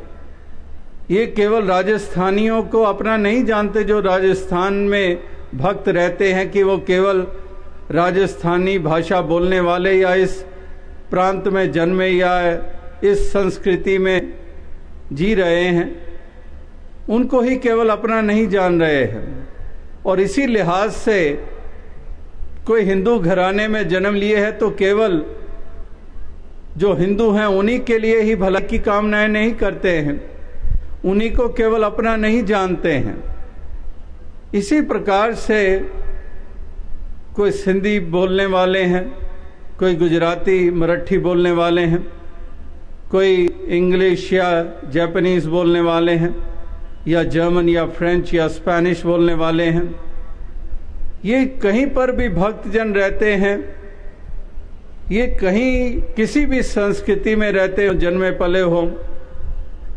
ये केवल राजस्थानियों को अपना नहीं जानते जो राजस्थान में भक्त रहते हैं, कि वो केवल राजस्थानी भाषा बोलने वाले या इस प्रांत में जन्मे या इस संस्कृति में जी रहे हैं, उनको ही केवल अपना नहीं जान रहे हैं। और इसी लिहाज से कोई हिंदू घराने में जन्म लिए है तो केवल जो हिंदू हैं उन्हीं के लिए ही भलाई की कामनाएं नहीं करते हैं, उन्हीं को केवल अपना नहीं जानते हैं। इसी प्रकार से कोई सिंधी बोलने वाले हैं, कोई गुजराती मराठी बोलने वाले हैं, कोई इंग्लिश या जापानीज बोलने वाले हैं, या जर्मन या फ्रेंच या स्पेनिश बोलने वाले हैं। ये कहीं पर भी भक्तजन रहते हैं, ये कहीं किसी भी संस्कृति में रहते हो, जन्मे पले हो,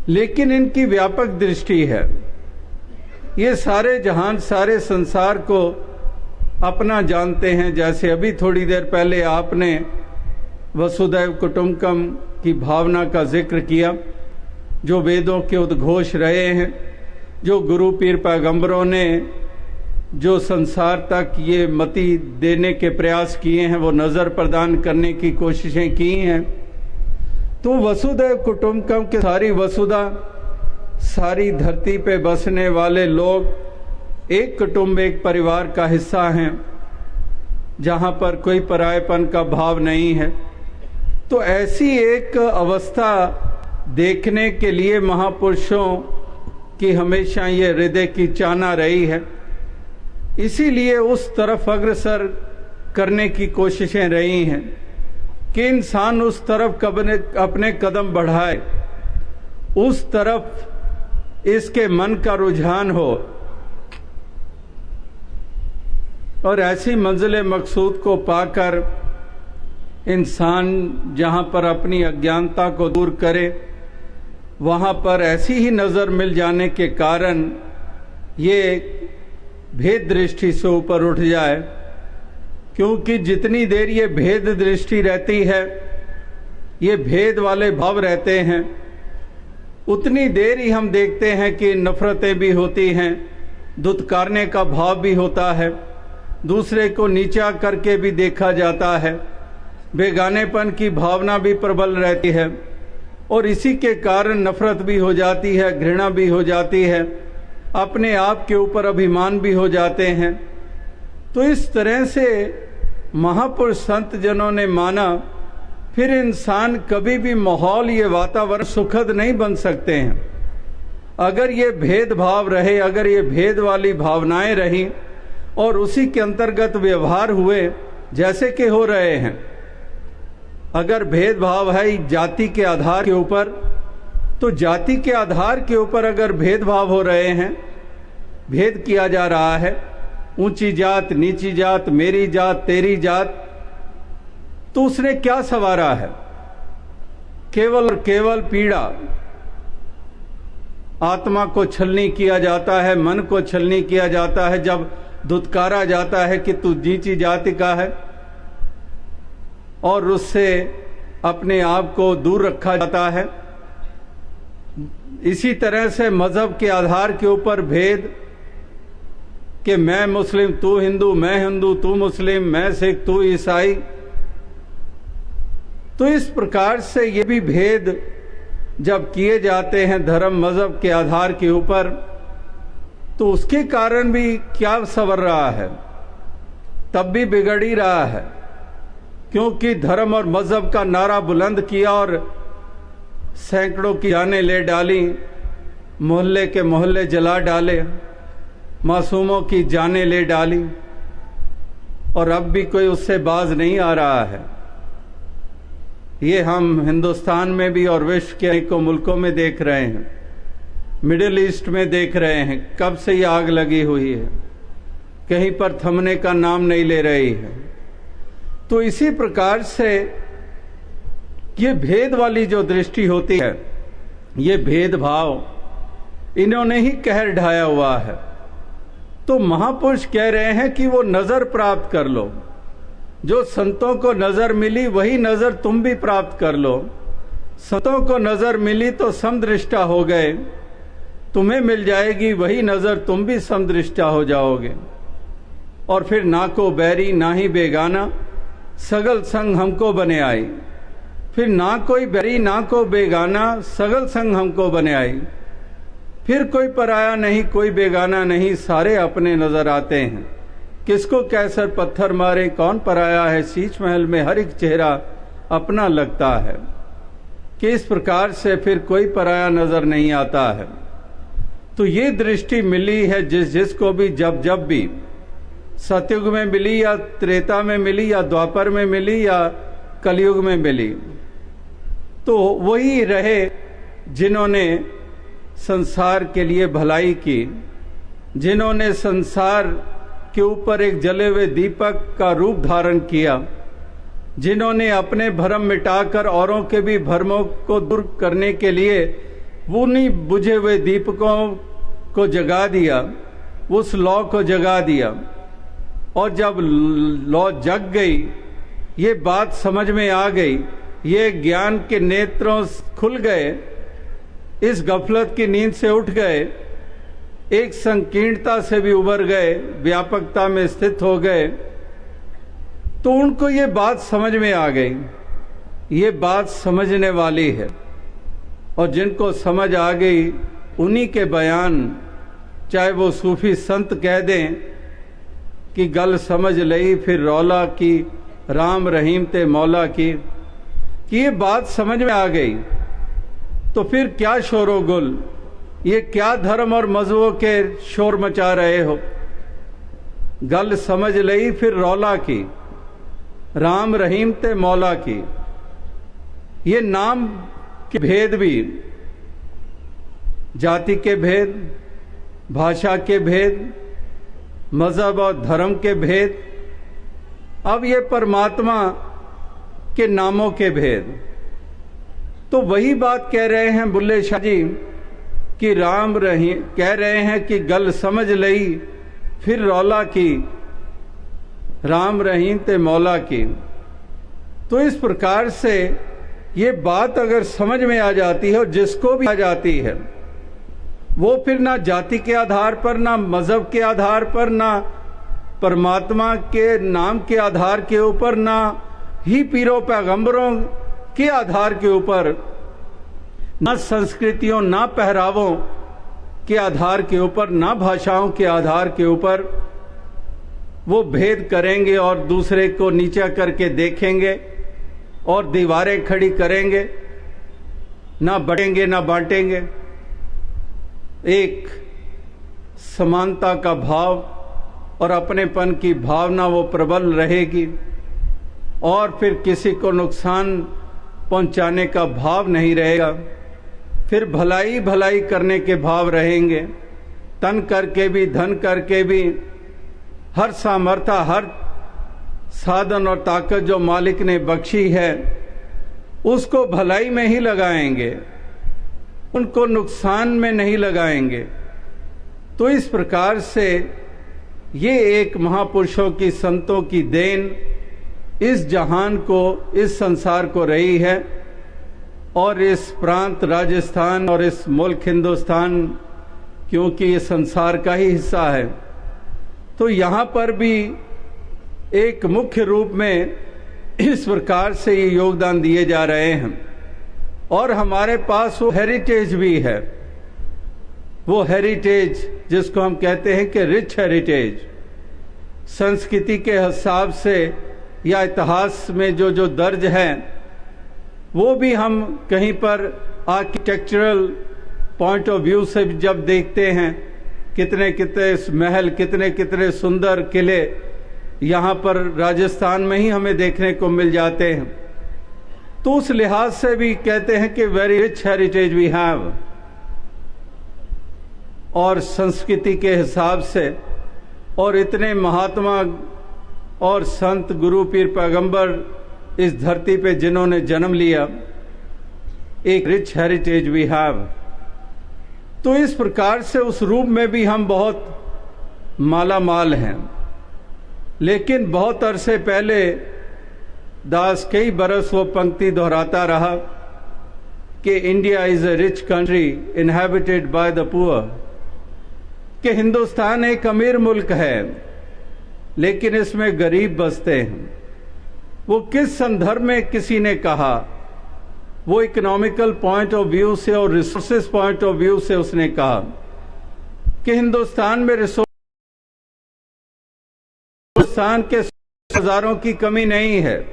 लेकिन इनकी व्यापक दृष्टि है। ये सारे जहान, सारे संसार को अपना जानते हैं। जैसे अभी थोड़ी देर पहले आपने वसुधैव कुटुंबकम की भावना का जिक्र किया, जो वेदों के उद्घोष रहे हैं, जो गुरु पीर पैगंबरों ने जो संसार तक ये मति देने के प्रयास किए हैं, वो नज़र प्रदान करने की कोशिशें की हैं। तो वसुधैव कुटुंबकम के सारी वसुधा, सारी धरती पे बसने वाले लोग एक कुटुंब, एक परिवार का हिस्सा हैं, जहाँ पर कोई परायपन का भाव नहीं है। तो ऐसी एक अवस्था देखने के लिए महापुरुषों की हमेशा ये हृदय की चाहना रही है, इसीलिए उस तरफ अग्रसर करने की कोशिशें रही हैं कि इंसान उस तरफ अपने कदम बढ़ाए, उस तरफ इसके मन का रुझान हो और ऐसी मंजिल मकसूद को पाकर इंसान जहाँ पर अपनी अज्ञानता को दूर करे, वहाँ पर ऐसी ही नज़र मिल जाने के कारण ये भेद दृष्टि से ऊपर उठ जाए। क्योंकि जितनी देर ये भेद दृष्टि रहती है, ये भेद वाले भाव रहते हैं, उतनी देर ही हम देखते हैं कि नफरतें भी होती हैं, दुत्कारने का भाव भी होता है, दूसरे को नीचा करके भी देखा जाता है, बेगानेपन की भावना भी प्रबल रहती है, और इसी के कारण नफरत भी हो जाती है, घृणा भी हो जाती है, अपने आप के ऊपर अभिमान भी हो जाते हैं। तो इस तरह से महापुरुष संत जनों ने माना, फिर इंसान कभी भी माहौल, ये वातावरण सुखद नहीं बन सकते हैं अगर ये भेदभाव रहे, अगर ये भेद वाली भावनाएं रही और उसी के अंतर्गत व्यवहार हुए जैसे कि हो रहे हैं। अगर भेदभाव है जाति के आधार के ऊपर, तो जाति के आधार के ऊपर अगर भेदभाव हो रहे हैं, भेद किया जा रहा है, ऊंची जात, नीची जात, मेरी जात, तेरी जात, तो उसने क्या सवारा है? केवल और केवल पीड़ा। आत्मा को छलनी किया जाता है, मन को छलनी किया जाता है, जब दुत्कारा जाता है कि तू नीची जाति का है, और उससे अपने आप को दूर रखा जाता है। इसी तरह से मजहब के आधार के ऊपर भेद कि मैं मुस्लिम तू हिंदू, मैं हिंदू तू मुस्लिम, मैं सिख तू ईसाई, तो इस प्रकार से ये भी भेद जब किए जाते हैं धर्म मजहब के आधार के ऊपर, तो उसके कारण भी क्या सवर रहा है, तब भी बिगड़ ही रहा है। क्योंकि धर्म और मजहब का नारा बुलंद किया और सैकड़ों की जानें ले डाली, मोहल्ले के मोहल्ले जला डाले, मासूमों की जानें ले डाली, और अब भी कोई उससे बाज नहीं आ रहा है। ये हम हिंदुस्तान में भी और विश्व के अनेकों मुल्कों में देख रहे हैं, मिडिल ईस्ट में देख रहे हैं, कब से ये आग लगी हुई है, कहीं पर थमने का नाम नहीं ले रही है। तो इसी प्रकार से ये भेद वाली जो दृष्टि होती है, ये भेदभाव इन्होंने ही कहर ढाया हुआ है। तो महापुरुष कह रहे हैं कि वो नजर प्राप्त कर लो, जो संतों को नजर मिली वही नजर तुम भी प्राप्त कर लो। संतों को नजर मिली तो समदृष्टा हो गए, तुम्हें मिल जाएगी वही नजर तुम भी समदृष्टा हो जाओगे। और फिर ना को बैरी ना ही बेगाना, सगल संग हमको बने आई। फिर ना कोई बैरी ना को बेगाना, सगल संग हमको बने आई। फिर कोई पराया नहीं कोई बेगाना नहीं, सारे अपने नजर आते हैं। किसको कैसर पत्थर मारे कौन पराया है, शीश महल में हर एक चेहरा अपना लगता है। कि इस प्रकार से फिर कोई पराया नजर नहीं आता है। तो ये दृष्टि मिली है जिसको भी जब भी, सतयुग में मिली या त्रेता में मिली या द्वापर में मिली या कलयुग में मिली, तो वही रहे जिन्होंने संसार के लिए भलाई की, जिन्होंने संसार के ऊपर एक जले हुए दीपक का रूप धारण किया, जिन्होंने अपने भ्रम मिटाकर औरों के भी भ्रमों को दूर करने के लिए उन्हीं बुझे हुए दीपकों को जगा दिया, उस लौ को जगा दिया। और जब लौ जग गई, ये बात समझ में आ गई, ये ज्ञान के नेत्रों खुल गए, इस गफलत की नींद से उठ गए, एक संकीर्णता से भी उबर गए, व्यापकता में स्थित हो गए, तो उनको ये बात समझ में आ गई। ये बात समझने वाली है, और जिनको समझ आ गई उन्हीं के बयान, चाहे वो सूफी संत कह दें कि गल समझ लई फिर रौला की, राम रहीम ते मौला की, कि ये बात समझ में आ गई तो फिर क्या शोरो गुल, ये क्या धर्म और मजहबों के शोर मचा रहे हो। गल समझ लई फिर रौला की, राम रहीम ते मौला की। ये नाम के भेद भी, जाति के भेद, भाषा के भेद, मजहब और धर्म के भेद, अब ये परमात्मा के नामों के भेद। तो वही बात कह रहे हैं बुल्ले शाह जी कि राम रहीम, कह रहे हैं कि गल समझ लई फिर रौला की, राम रहीम ते मौला की। तो इस प्रकार से ये बात अगर समझ में आ जाती है, और जिसको भी आ जाती है, वो फिर ना जाति के आधार पर, ना मजहब के आधार पर, ना परमात्मा के नाम के आधार के ऊपर, ना ही पीरों पैगंबरों के आधार के ऊपर, ना संस्कृतियों ना पहरावों के आधार के ऊपर, ना भाषाओं के आधार के ऊपर वो भेद करेंगे और दूसरे को नीचा करके देखेंगे और दीवारें खड़ी करेंगे, ना बढ़ेंगे ना बांटेंगे। एक समानता का भाव और अपनेपन की भावना वो प्रबल रहेगी, और फिर किसी को नुकसान पहुंचाने का भाव नहीं रहेगा। फिर भलाई भलाई करने के भाव रहेंगे, तन करके भी धन करके भी, हर सामर्थ्य हर साधन और ताकत जो मालिक ने बख्शी है उसको भलाई में ही लगाएंगे, उनको नुकसान में नहीं लगाएंगे। तो इस प्रकार से ये एक महापुरुषों की, संतों की देन इस जहान को, इस संसार को रही है। और इस प्रांत राजस्थान और इस मुल्क हिंदुस्तान, क्योंकि ये संसार का ही हिस्सा है, तो यहाँ पर भी एक मुख्य रूप में इस प्रकार से ये योगदान दिए जा रहे हैं। और हमारे पास वो हेरिटेज भी है, वो हेरिटेज जिसको हम कहते हैं कि रिच हेरिटेज, संस्कृति के हिसाब से या इतिहास में जो दर्ज है, वो भी हम कहीं पर आर्किटेक्चरल पॉइंट ऑफ व्यू से जब देखते हैं, कितने कितने महल, कितने कितने सुंदर किले यहाँ पर राजस्थान में ही हमें देखने को मिल जाते हैं, तो उस लिहाज से भी कहते हैं कि very rich heritage we have. और संस्कृति के हिसाब से, और इतने महात्मा और संत, गुरु, पीर, पैगंबर इस धरती पे जिन्होंने जन्म लिया, एक रिच हेरिटेज वी हैव। तो इस प्रकार से उस रूप में भी हम बहुत माला माल हैं। लेकिन बहुत अरसे पहले दास कई बरस वो पंक्ति दोहराता रहा कि India is a rich country inhabited by the poor, कि हिंदुस्तान एक अमीर मुल्क है लेकिन इसमें गरीब बसते हैं। वो किस संदर्भ में किसी ने कहा, वो इकोनॉमिकल पॉइंट ऑफ व्यू से और रिसोर्सेस पॉइंट ऑफ व्यू से उसने कहा कि हिंदुस्तान में हिंदुस्तान के नज़ारों की कमी नहीं है,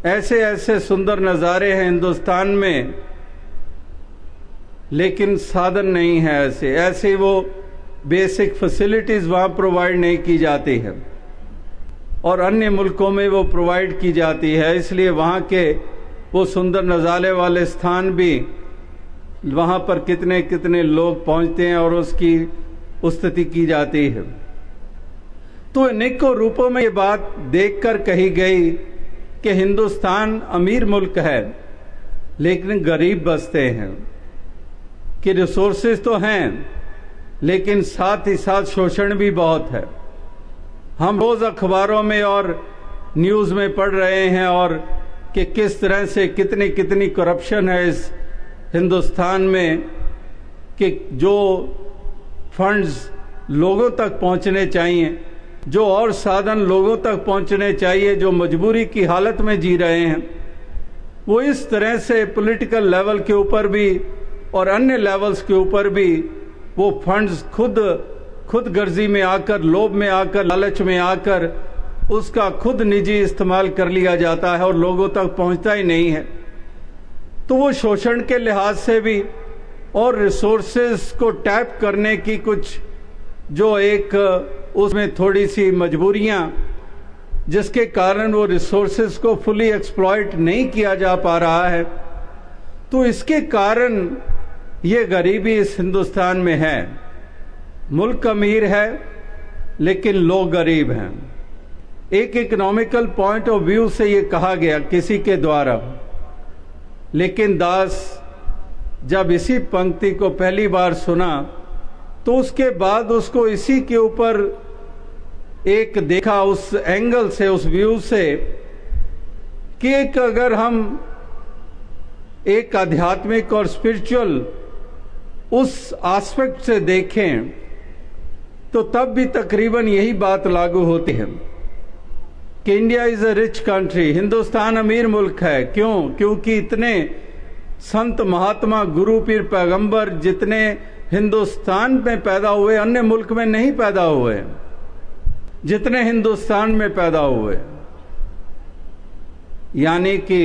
ऐसे ऐसे सुंदर नज़ारे हैं हिंदुस्तान में, लेकिन साधन नहीं है। ऐसे ऐसे वो बेसिक फैसिलिटीज वहाँ प्रोवाइड नहीं की जाती है और अन्य मुल्कों में वो प्रोवाइड की जाती है। इसलिए वहाँ के वो सुंदर नज़ारे वाले स्थान भी, वहाँ पर कितने कितने लोग पहुँचते हैं और उसकी स्तुति की जाती है। तो अनेकों रूपों में ये बात देखकर कही गई कि हिंदुस्तान अमीर मुल्क है लेकिन गरीब बसते हैं, कि रिसोर्सेज तो हैं लेकिन साथ ही साथ शोषण भी बहुत है। हम रोज अखबारों में और न्यूज़ में पढ़ रहे हैं और कि किस तरह से कितनी कितनी करप्शन है इस हिंदुस्तान में, कि जो फंड्स लोगों तक पहुंचने चाहिए, जो और साधन लोगों तक पहुंचने चाहिए, जो मजबूरी की हालत में जी रहे हैं, वो इस तरह से पॉलिटिकल लेवल के ऊपर भी और अन्य लेवल्स के ऊपर भी वो फंड्स खुद गर्जी में आकर, लोभ में आकर, लालच में आकर उसका खुद निजी इस्तेमाल कर लिया जाता है और लोगों तक पहुंचता ही नहीं है। तो वो शोषण के लिहाज से भी और रिसोर्सेज को टैप करने की कुछ जो एक उसमें थोड़ी सी मजबूरियां, जिसके कारण वो रिसोर्सेज को फुली एक्सप्लॉइट नहीं किया जा पा रहा है, तो इसके कारण ये गरीबी इस हिंदुस्तान में है। मुल्क अमीर है लेकिन लोग गरीब हैं। एक इकोनॉमिकल पॉइंट ऑफ व्यू से ये कहा गया किसी के द्वारा, लेकिन दास जब इसी पंक्ति को पहली बार सुना तो उसके बाद उसको इसी के ऊपर एक देखा, उस एंगल से, उस व्यू से, कि एक अगर हम एक आध्यात्मिक और स्पिरिचुअल उस एस्पेक्ट से देखें तो तब भी तकरीबन यही बात लागू होती है कि India is a rich country, Hindustan अमीर मुल्क है। क्यों? क्योंकि इतने संत, महात्मा, गुरु, पीर, पैगंबर जितने हिंदुस्तान में पैदा हुए अन्य मुल्क में नहीं पैदा हुए, जितने हिंदुस्तान में पैदा हुए, यानी कि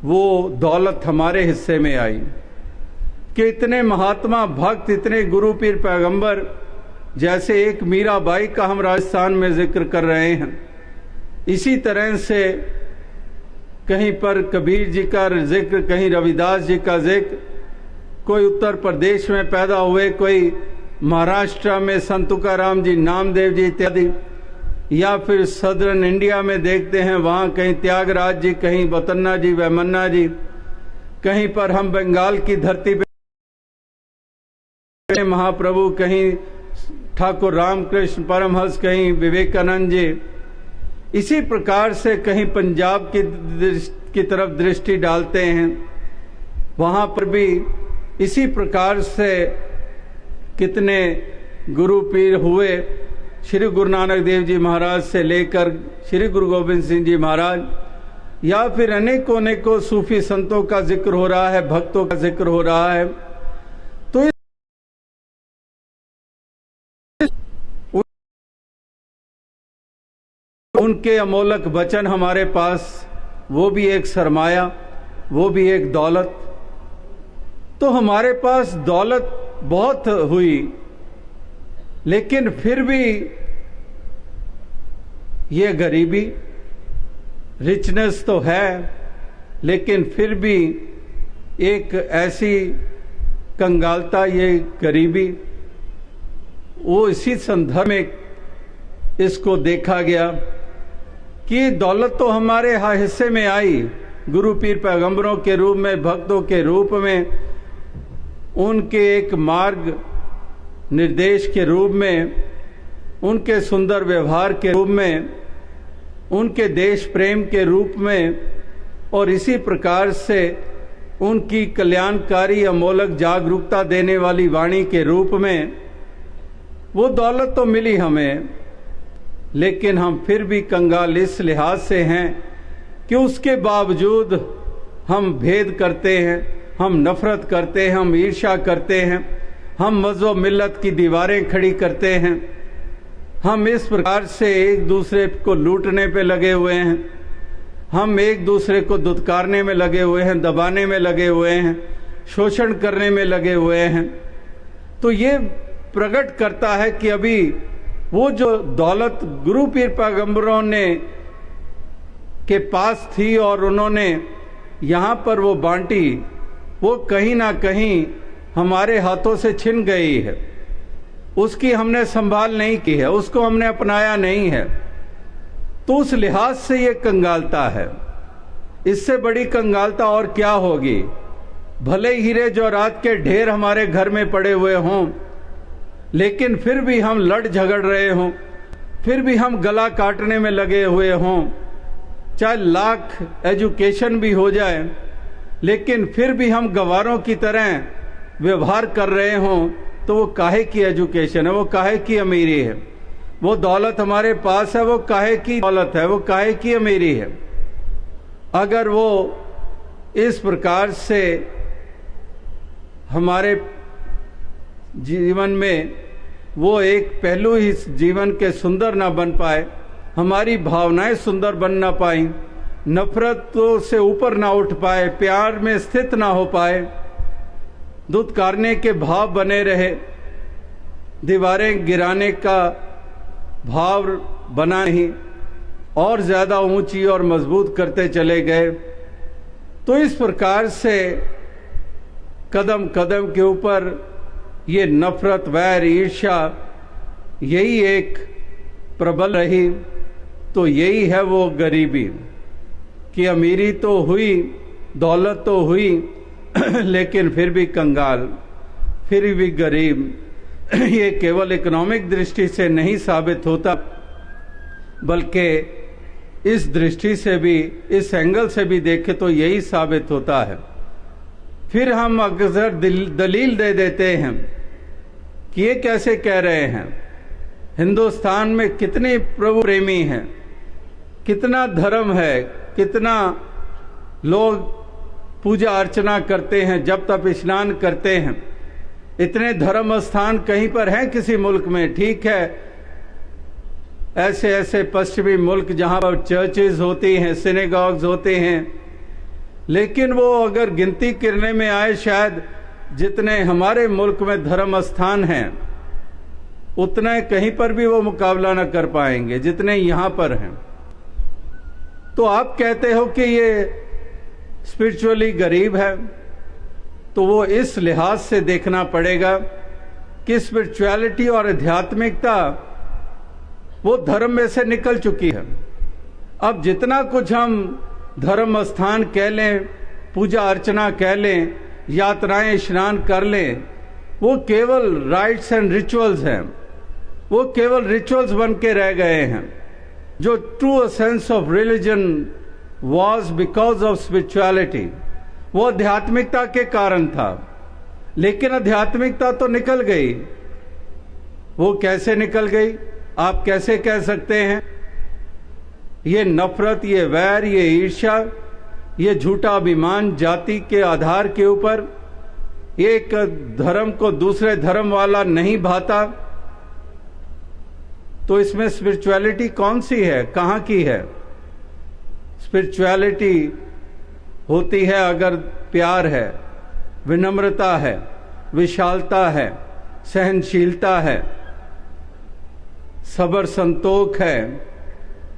वो दौलत हमारे हिस्से में आई कि इतने महात्मा, भक्त, इतने गुरु, पीर, पैगंबर, जैसे एक मीराबाई का हम राजस्थान में जिक्र कर रहे हैं, इसी तरह से कहीं पर कबीर जी का जिक्र, कहीं रविदास जी का जिक्र, कोई उत्तर प्रदेश में पैदा हुए, कोई महाराष्ट्र में संत तुकाराम जी, नामदेव जी इत्यादि, या फिर सदर्न इंडिया में देखते हैं वहाँ कहीं त्यागराज जी, कहीं बतन्ना जी, वेमन्ना जी, कहीं पर हम बंगाल की धरती पे महाप्रभु, कहीं ठाकुर रामकृष्ण परमहंस, कहीं विवेकानंद जी, इसी प्रकार से कहीं पंजाब की तरफ दृष्टि डालते हैं, वहाँ पर भी इसी प्रकार से कितने गुरु पीर हुए, श्री गुरु नानक देव जी महाराज से लेकर श्री गुरु गोविंद सिंह जी महाराज, या फिर अनेकों अनेकों सूफी संतों का जिक्र हो रहा है, भक्तों का जिक्र हो रहा है। तो उनके अमोलक वचन हमारे पास, वो भी एक सरमाया, वो भी एक दौलत। तो हमारे पास दौलत बहुत हुई, लेकिन फिर भी ये गरीबी, रिचनेस तो है, लेकिन फिर भी एक ऐसी कंगालता, ये गरीबी, वो इसी संदर्भ में इसको देखा गया कि दौलत तो हमारे हिस्से में आई, गुरु पीर पैगंबरों के रूप में, भक्तों के रूप में, उनके एक मार्ग निर्देश के रूप में, उनके सुंदर व्यवहार के रूप में, उनके देश प्रेम के रूप में, और इसी प्रकार से उनकी कल्याणकारी अमोलक जागरूकता देने वाली वाणी के रूप में वो दौलत तो मिली हमें, लेकिन हम फिर भी कंगाल इस लिहाज से हैं कि उसके बावजूद हम भेद करते हैं, हम नफरत करते हैं, हम ईर्ष्या करते हैं, हम मज़हब मिल्लत की दीवारें खड़ी करते हैं, हम इस प्रकार से एक दूसरे को लूटने पे लगे हुए हैं, हम एक दूसरे को दुत्कारने में लगे हुए हैं, दबाने में लगे हुए हैं, शोषण करने में लगे हुए हैं। तो ये प्रकट करता है कि अभी वो जो दौलत गुरु पीर पैगंबरों ने के पास थी और उन्होंने यहाँ पर वो बांटी, वो कहीं ना कहीं हमारे हाथों से छिन गई है। उसकी हमने संभाल नहीं की है, उसको हमने अपनाया नहीं है। तो उस लिहाज से ये कंगालता है। इससे बड़ी कंगालता और क्या होगी? भले हीरे जवाहरात के ढेर हमारे घर में पड़े हुए हों, लेकिन फिर भी हम लड़ झगड़ रहे हों, फिर भी हम गला काटने में लगे हुए हों, चाहे लाख एजुकेशन भी हो जाए, लेकिन फिर भी हम गवारों की तरह व्यवहार कर रहे हों, तो वो काहे की एजुकेशन है, वो काहे की अमीरी है? वो दौलत हमारे पास है, वो काहे की दौलत है, वो काहे की अमीरी है? अगर वो इस प्रकार से हमारे जीवन में वो एक पहलू ही जीवन के सुंदर ना बन पाए, हमारी भावनाएं सुंदर बन ना पाई, नफरतों से ऊपर ना उठ पाए, प्यार में स्थित ना हो पाए, दुत्कारने के भाव बने रहे, दीवारें गिराने का भाव बना नहीं, और ज्यादा ऊंची और मजबूत करते चले गए। तो इस प्रकार से कदम कदम के ऊपर ये नफरत, वैर, ईर्ष्या यही एक प्रबल रही। तो यही है वो गरीबी कि अमीरी तो हुई, दौलत तो हुई, लेकिन फिर भी कंगाल, फिर भी गरीब। ये केवल इकोनॉमिक दृष्टि से नहीं साबित होता, बल्कि इस दृष्टि से भी, इस एंगल से भी देखें तो यही साबित होता है। फिर हम अक्सर दलील दे देते हैं कि ये कैसे कह रहे हैं, हिंदुस्तान में कितने प्रभु प्रेमी हैं, कितना धर्म है, कितना लोग पूजा अर्चना करते हैं, जप तप स्नान करते हैं, इतने धर्म स्थान कहीं पर हैं किसी मुल्क में? ठीक है, ऐसे ऐसे पश्चिमी मुल्क जहां पर चर्चेज होती हैं, सिनेगॉग्स होते हैं, लेकिन वो अगर गिनती करने में आए, शायद जितने हमारे मुल्क में धर्म स्थान हैं, उतने कहीं पर भी वो मुकाबला न कर पाएंगे जितने यहां पर हैं। तो आप कहते हो कि ये स्पिरिचुअली गरीब है, तो वो इस लिहाज से देखना पड़ेगा कि स्पिरिचुअलिटी और आध्यात्मिकता वो धर्म में से निकल चुकी है। अब जितना कुछ हम धर्म स्थान कह लें, पूजा अर्चना कह लें, यात्राएं स्नान कर लें, वो केवल राइट्स एंड रिचुअल्स हैं, वो केवल रिचुअल्स बन के रह गए हैं। जो true sense of religion was because of spirituality, वो आध्यात्मिकता के कारण था। लेकिन आध्यात्मिकता तो निकल गई। वो कैसे निकल गई, आप कैसे कह सकते हैं? ये नफरत, ये वैर, ये ईर्ष्या, ये झूठा अभिमान जाति के आधार के ऊपर, एक धर्म को दूसरे धर्म वाला नहीं भाता, तो इसमें स्पिरिचुअलिटी कौन सी है, कहां की है? स्पिरिचुअलिटी होती है अगर प्यार है, विनम्रता है, विशालता है, सहनशीलता है, सब्र संतोख है,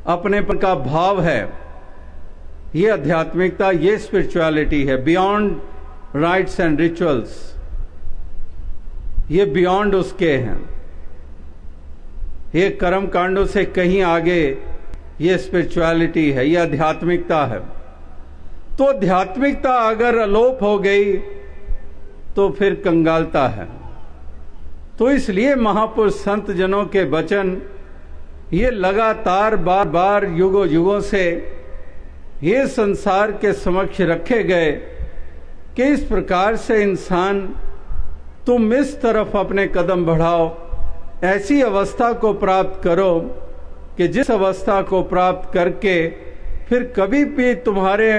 अपनेपन का भाव है। ये आध्यात्मिकता, ये स्पिरिचुअलिटी है। बियॉन्ड राइट्स एंड रिचुअल्स, ये बियॉन्ड उसके हैं। ये कर्म कांडों से कहीं आगे ये स्पिरिचुअलिटी है, ये आध्यात्मिकता है। तो आध्यात्मिकता अगर अलोप हो गई तो फिर कंगालता है। तो इसलिए महापुरुष संत जनों के वचन ये लगातार बार बार युगों युगों से ये संसार के समक्ष रखे गए कि इस प्रकार से इंसान तुम इस तरफ अपने कदम बढ़ाओ, ऐसी अवस्था को प्राप्त करो कि जिस अवस्था को प्राप्त करके फिर कभी भी तुम्हारे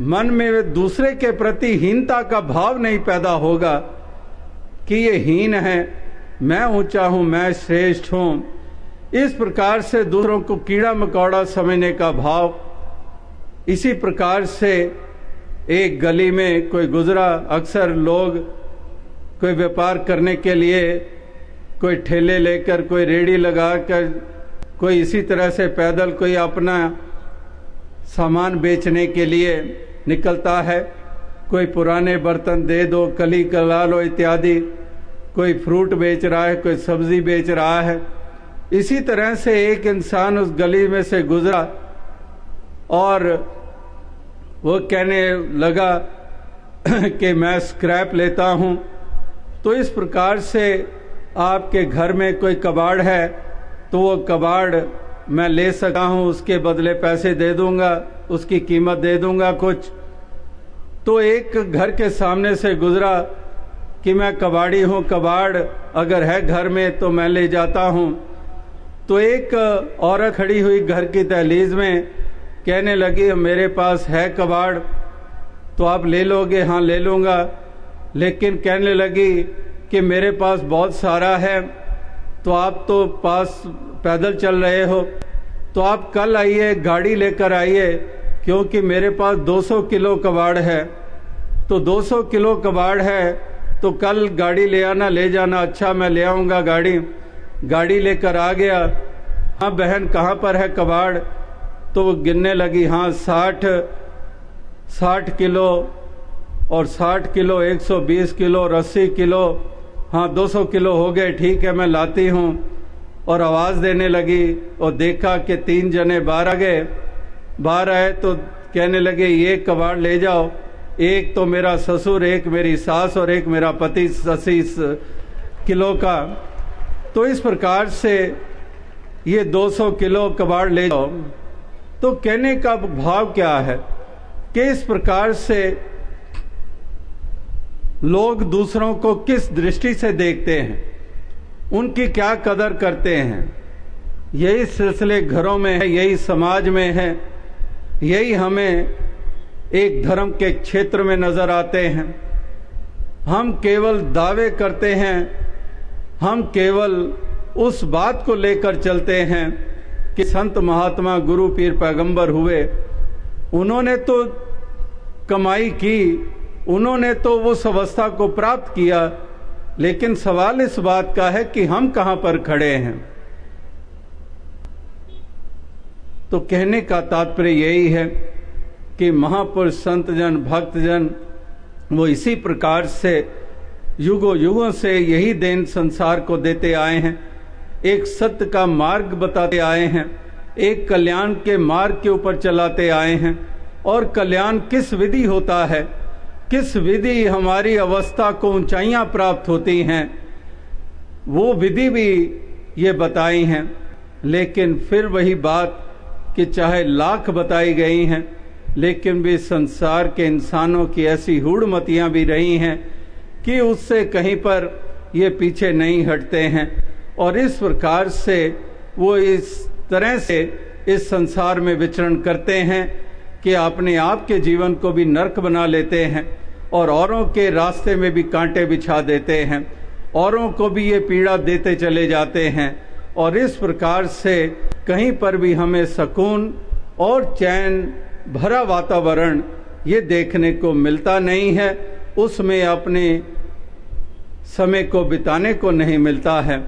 मन में दूसरे के प्रति हीनता का भाव नहीं पैदा होगा कि ये हीन है, मैं ऊंचा हूं, मैं श्रेष्ठ हूं। इस प्रकार से दूसरों को कीड़ा मकोड़ा समझने का भाव। इसी प्रकार से एक गली में कोई गुजरा, अक्सर लोग कोई व्यापार करने के लिए कोई ठेले लेकर, कोई रेडी लगाकर, कोई इसी तरह से पैदल कोई अपना सामान बेचने के लिए निकलता है। कोई पुराने बर्तन दे दो, कली कला लो इत्यादि, कोई फ्रूट बेच रहा है, कोई सब्जी बेच रहा है। इसी तरह से एक इंसान उस गली में से गुजरा और वो कहने लगा कि मैं स्क्रैप लेता हूं। तो इस प्रकार से आपके घर में कोई कबाड़ है तो वो कबाड़ मैं ले सकता हूं, उसके बदले पैसे दे दूंगा, उसकी कीमत दे दूंगा कुछ। तो एक घर के सामने से गुजरा कि मैं कबाड़ी हूं, कबाड़ अगर है घर में तो मैं ले जाता हूं। तो एक औरत खड़ी हुई घर की दहलीज में कहने लगी मेरे पास है कबाड़, तो आप ले लोगे? हाँ ले लूँगा। लेकिन कहने लगी कि मेरे पास बहुत सारा है, तो आप तो पास पैदल चल रहे हो, तो आप कल आइए, गाड़ी लेकर आइए, क्योंकि मेरे पास 200 किलो कबाड़ है। तो 200 किलो कबाड़ है तो कल गाड़ी ले आना, ले जाना। अच्छा मैं ले आऊँगा गाड़ी। गाड़ी लेकर आ गया। हाँ बहन कहाँ पर है कबाड़? तो वो गिनने लगी, हाँ 60 किलो और 60 किलो, 120 किलो और 80 किलो, हाँ 200 किलो हो गए, ठीक है मैं लाती हूँ। और आवाज़ देने लगी और देखा कि 3 जने बाहर आ गए। बाहर आए तो कहने लगे ये कबाड़ ले जाओ, एक तो मेरा ससुर, एक मेरी सास और एक मेरा पति 80 किलो का। तो इस प्रकार से ये 200 किलो कबाड़ ले जाओ। तो कहने का भाव क्या है कि इस प्रकार से लोग दूसरों को किस दृष्टि से देखते हैं, उनकी क्या कदर करते हैं, यही सिलसिले घरों में है, यही समाज में है, यही हमें एक धर्म के क्षेत्र में नजर आते हैं। हम केवल दावे करते हैं, हम केवल उस बात को लेकर चलते हैं कि संत महात्मा गुरु पीर पैगंबर हुए, उन्होंने तो कमाई की, उन्होंने तो उस अवस्था को प्राप्त किया। लेकिन सवाल इस बात का है कि हम कहां पर खड़े हैं। तो कहने का तात्पर्य यही है कि महापुरुष संत जन, भक्त जन, वो इसी प्रकार से युगों युगों से यही देन संसार को देते आए हैं। एक सत्य का मार्ग बताते आए हैं, एक कल्याण के मार्ग के ऊपर चलाते आए हैं। और कल्याण किस विधि होता है, किस विधि हमारी अवस्था को ऊंचाइयां प्राप्त होती हैं, वो विधि भी ये बताई हैं। लेकिन फिर वही बात कि चाहे लाख बताई गई हैं, लेकिन भी संसार के इंसानों की ऐसी हूड़मतियाँ भी रही हैं कि उससे कहीं पर ये पीछे नहीं हटते हैं, और इस प्रकार से वो इस तरह से इस संसार में विचरण करते हैं कि अपने आप के जीवन को भी नरक बना लेते हैं और औरों के रास्ते में भी कांटे बिछा देते हैं, औरों को भी ये पीड़ा देते चले जाते हैं। और इस प्रकार से कहीं पर भी हमें सुकून और चैन भरा वातावरण ये देखने को मिलता नहीं है, उसमें अपने समय को बिताने को नहीं मिलता है।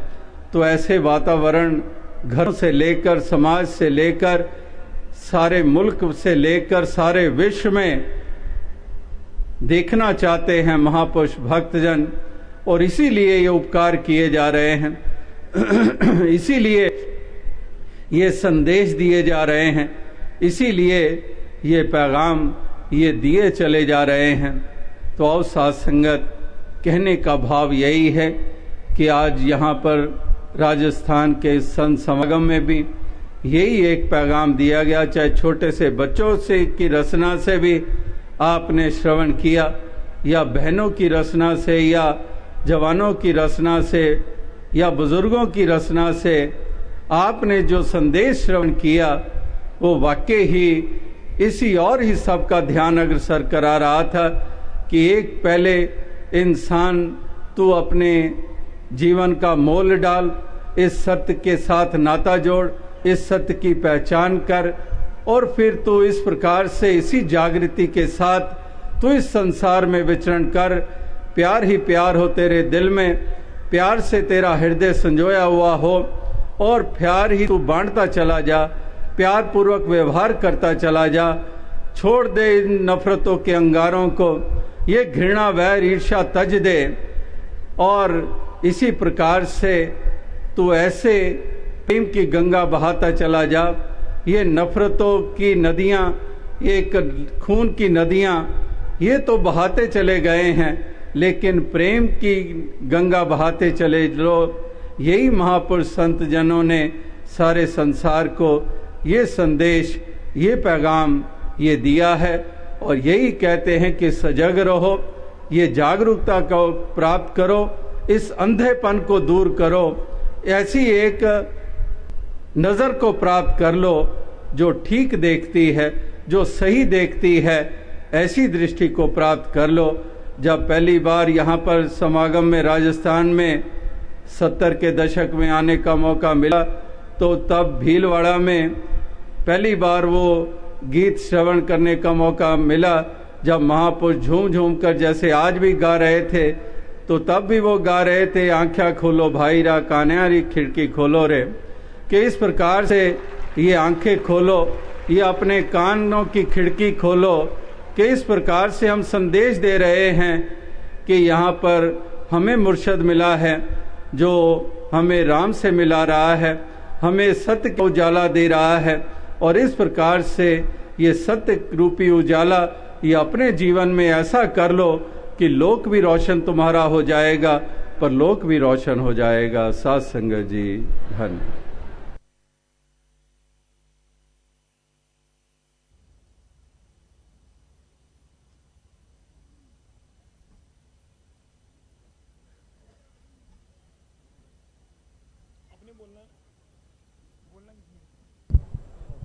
तो ऐसे वातावरण घरों से लेकर, समाज से लेकर, सारे मुल्क से लेकर सारे विश्व में देखना चाहते हैं महापुरुष भक्तजन, और इसीलिए ये उपकार किए जा रहे हैं, इसीलिए ये संदेश दिए जा रहे हैं, इसीलिए ये पैगाम ये दिए चले जा रहे हैं। तो और साथ संगत, कहने का भाव यही है कि आज यहाँ पर राजस्थान के संत समागम में भी यही एक पैगाम दिया गया, चाहे छोटे से बच्चों से की रचना से भी आपने श्रवण किया, या बहनों की रचना से, या जवानों की रचना से, या बुजुर्गों की रचना से आपने जो संदेश श्रवण किया, वो वाकई ही इसी और ही सबका ध्यान अग्रसर करा रहा था कि एक पहले इंसान तू अपने जीवन का मोल डाल, इस सत्य के साथ नाता जोड़, इस सत्य की पहचान कर, और फिर तू इस प्रकार से इसी जागृति के साथ तू इस संसार में विचरण कर। प्यार ही प्यार हो तेरे दिल में, प्यार से तेरा हृदय संजोया हुआ हो, और प्यार ही तू बांटता चला जा, प्यार पूर्वक व्यवहार करता चला जा। छोड़ दे इन नफरतों के अंगारों को, ये घृणा वैर ईर्ष्या तज दे, और इसी प्रकार से तू ऐसे प्रेम की गंगा बहाता चला जा। ये नफरतों की नदियाँ, ये खून की नदियाँ, ये तो बहाते चले गए हैं, लेकिन प्रेम की गंगा बहाते चले लो। यही महापुरुष संत जनों ने सारे संसार को ये संदेश, ये पैगाम ये दिया है, और यही कहते हैं कि सजग रहो, ये जागरूकता को प्राप्त करो, इस अंधेपन को दूर करो, ऐसी एक नज़र को प्राप्त कर लो जो ठीक देखती है, जो सही देखती है, ऐसी दृष्टि को प्राप्त कर लो। जब पहली बार यहाँ पर समागम में राजस्थान में 70 के दशक में आने का मौका मिला, तो तब भीलवाड़ा में पहली बार वो गीत श्रवण करने का मौका मिला, जब महापुरुष झूम झूम कर जैसे आज भी गा रहे थे, तो तब भी वो गा रहे थे, आंखें खोलो भाई रा कान्यारी खिड़की खोलो रे, कि इस प्रकार से ये आंखें खोलो, ये अपने कानों की खिड़की खोलो, कि इस प्रकार से हम संदेश दे रहे हैं कि यहाँ पर हमें मुर्शद मिला है, जो हमें राम से मिला रहा है, हमें सत्य का उजाला दे रहा है, और इस प्रकार से ये सत्य रूपी उजाला ये अपने जीवन में ऐसा कर लो कि लोक भी रोशन तुम्हारा हो जाएगा, पर लोक भी रोशन हो जाएगा। साथ संगत जी, धन्यवाद।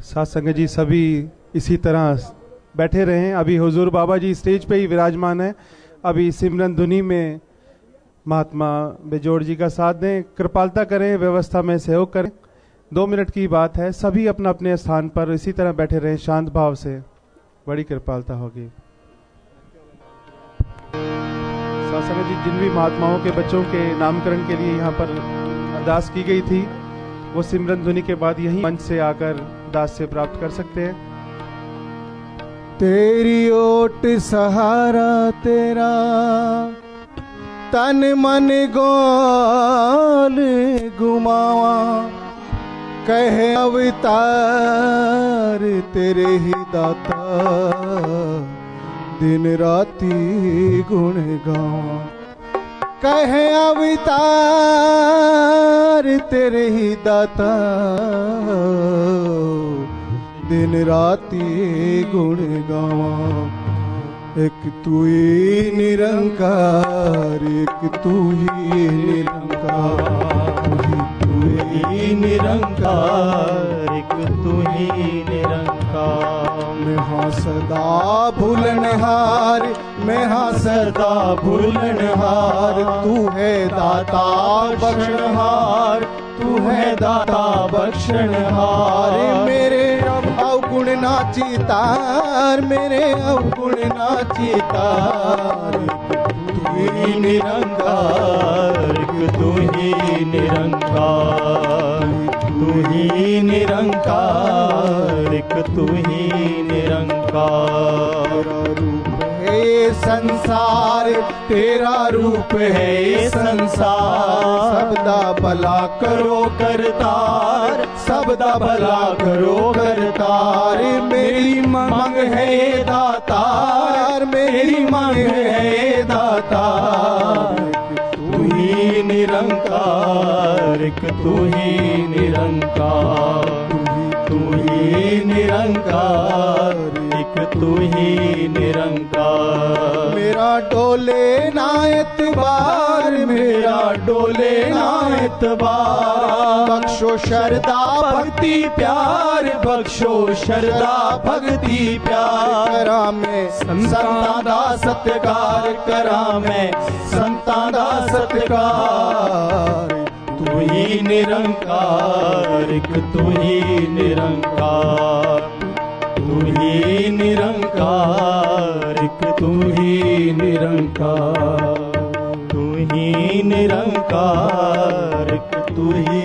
साथ संगत जी सभी इसी तरह बैठे रहें। अभी हुजूर बाबा जी स्टेज पे ही विराजमान है। अभी सिमरन धुनी में महात्मा बेजोड़ जी का साथ दें, कृपालता करें, व्यवस्था में सहयोग करें। 2 मिनट की बात है, सभी अपना अपने स्थान पर इसी तरह बैठे रहें शांत भाव से, बड़ी कृपालता होगी। साथ संगत जी, जिन भी महात्माओं के बच्चों के नामकरण के लिए यहाँ पर अरदास की गई थी, वो सिमरन धुनी के बाद यही मंच से आकर दास से प्राप्त कर सकते हैं। तेरी ओट सहारा तेरा, तन मन गोल घुमावा, कहे अवतार तेरे ही दाता, दिन राती गुण गावा। कहे अवतार तेरे ही दाता, दिन राती गुण गावा। एक तू ही निरंकार, एक तू ही निरंकार, तू ही निरंकार, एक तू ही निरंकार। मैं हाँ सदा भूलनहार, मैं हाँ सदा भूलनहार, तू है दाता बख्शनहार, तू है दाता बख्शनहार। मेरे अवगुण ना चितार, मेरे अवगुण ना चितार, तू ही निरंकार, तू ही निरंकार, तू ही निरंकार, तू ही निरंकार। रूप है संसार, तेरा रूप है संसार, सबदा भला करो करतार, सबदा भला करो करतार। मेरी मांग है दातार, मेरी मांग है दातार, तू ही निरंकार, तू ही निरंकार, तू ही निरंकार, तू ही निरंकार। मेरा डोले ना एतबार, मेरा डोले ना एतबार, बख्शो शरदा भक्ति प्यार, बख्शो शरदा भक्ति प्यार। करा मैं संतां दा सत्कार, करा मैं संतां दा सत्कार, तू ही निरंकार, तू ही निरंकार, तू ही निरंकार, तू ही निरंकार, तू ही निरंकार, तू ही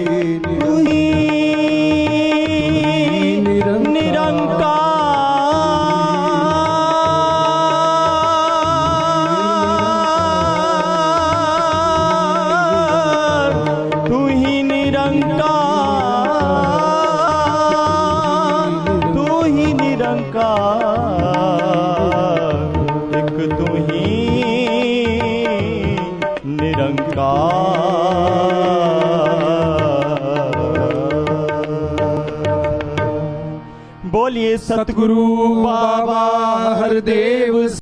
निरंकार, तू ही निरंकार, तू ही निरंकार, एक तू ही निरंकार। बोलिए सतगुरु बाबा हरदेव